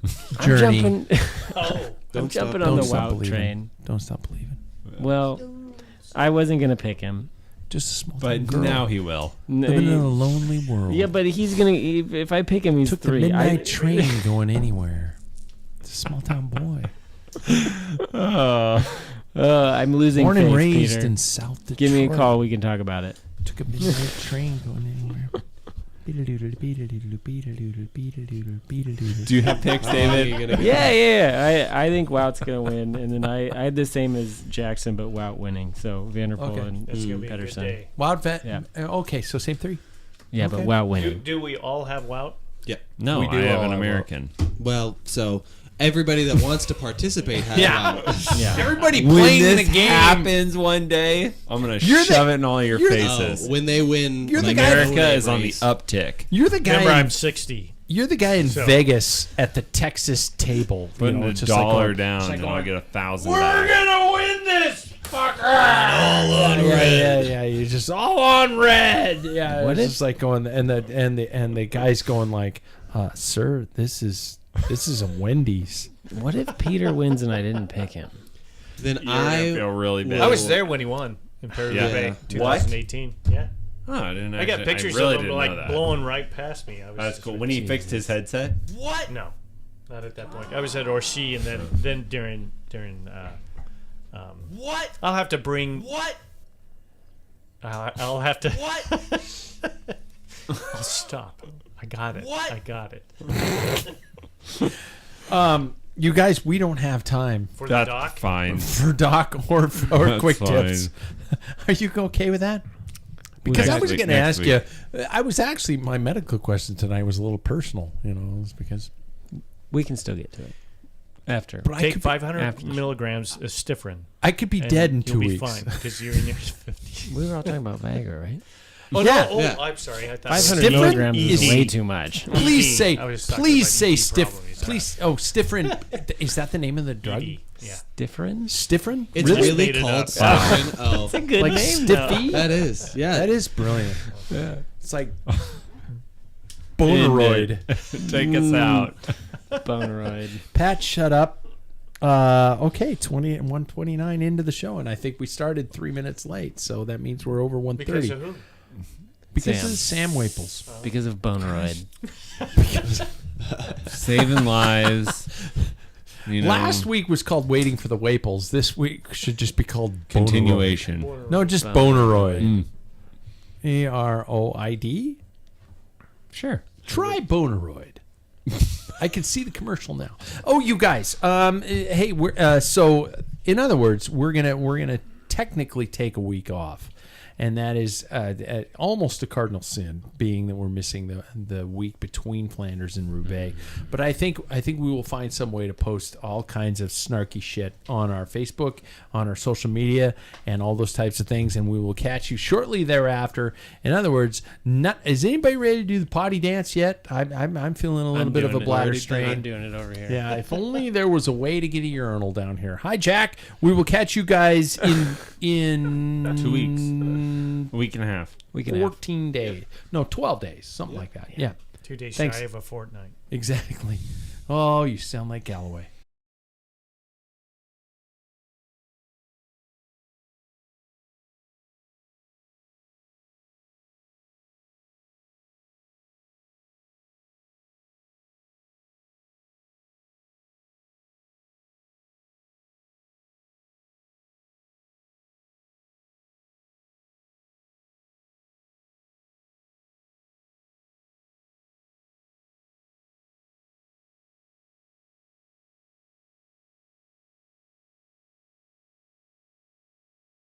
I'm Journey, jumping, Oh, I'm Don't jumping stop- on the don't stop Wout believing. train. Don't stop believing. Well, I wasn't gonna pick him. Just a small But town girl now he will. No, living in a lonely world. yeah, but he's gonna. If I pick him, he's Took the 3. midnight train going anywhere. It's a small town boy. I'm losing Born faith, and raised Peter. in South Detroit. Give me a call. We can talk about it. Took a midnight train going anywhere. Do you have picks, David? Yeah. I think Wout's gonna win, and then I had the same as Jackson, but Wout winning. So Vanderpool Okay. and It's gonna be a good Pedersen. day. Wout Van. Yeah. Okay, so same three. Yeah, Okay. but Wout Do, winning. do we all have Wout? Yeah. No, We do I have all an have American. Well, so everybody that wants to participate has Yeah. Wout. Yeah. Everybody When playing this the game. happens one day, I'm gonna You're the- shove it in all your you're the- faces. When they win, You're the guy- America is on the race. uptick. You're the Remember, guy. I'm 60. You're the guy in So- Vegas at the Texas table. Putting it's a just like dollar going, down, it's like and I'll going, get 1,000 we're back. gonna win this, fucker! Yeah. You're just all on red. Yeah, What it's if- just like going, and the guy's going like, "Sir, this is a Wendy's." What if Peter wins and I didn't pick him? Then You're gonna feel really bad. I was there when he won in Paris-Roubaix, Yeah. 2018. Yeah. Oh, I didn't. I got actually- pictures really of him didn't like know that. blowing right past me. I was That's cool. When he fixed his headset. What? No, not at that point. I was at Orsi, and then during what? I'll have to bring what? I'll have to what? I'll stop. I got it. What? I got it. You guys, we don't have time For the That's doc. fine. for doc or That's quick fine. tips. Are you okay with that? Because I Next was week, going to next ask you. I was actually, my medical question tonight was a little personal. It was because We can still get to it after. but I Take could, 500 after- milligrams of Stifrin. I could be and dead in you'll 2 be weeks. fine because you're in your 50s. We were all talking about Viagra, right? Oh Yeah. no! Oh, Yeah. I'm sorry. I thought 500 Stifrin milligrams is- is way too much. Please say, I was talking please about say ED stiff. problems. Please, Stifrin. Is that the name of the drug? ED. Yeah. Different? Stifrin. It's Really? really Made it called up. Stifrin. Oh, a good Like Stiffy. that is. Yeah. That is brilliant. Yeah. It's like Boneroid. Take us out. Boneroid. Pat, shut up. Okay, 129 into the show, and I think we started 3 minutes late, so that means we're over 130. Because of who? Because Sam. of Sam Waples. Because of Boneroid. Saving lives. You know, Last week was called Waiting for the Waples. This week should just be called Boneroid. continuation. No, just Boneroid. Aroid. Sure. Try Boneroid. I can see the commercial now. Oh, you guys. Hey, we're so in other words, we're gonna technically take a week off, and that is almost a cardinal sin, being that we're missing the week between Flanders and Roubaix. But I think we will find some way to post all kinds of snarky shit on our Facebook, on our social media, and all those types of things, and we will catch you shortly thereafter. In other words, is anybody ready to do the potty dance yet? I'm feeling a little bit of a bladder I'm strain. doing it over here. Yeah, if only there was a way to get a urinal down here. Hi, Jack. We will catch you guys in 2 weeks. A week and a half. We can have. 14 days. No, 12 days. Something like that. Yeah, 2 days Thanks. shy of a fortnight. exactly. Oh, you sound like Galloway.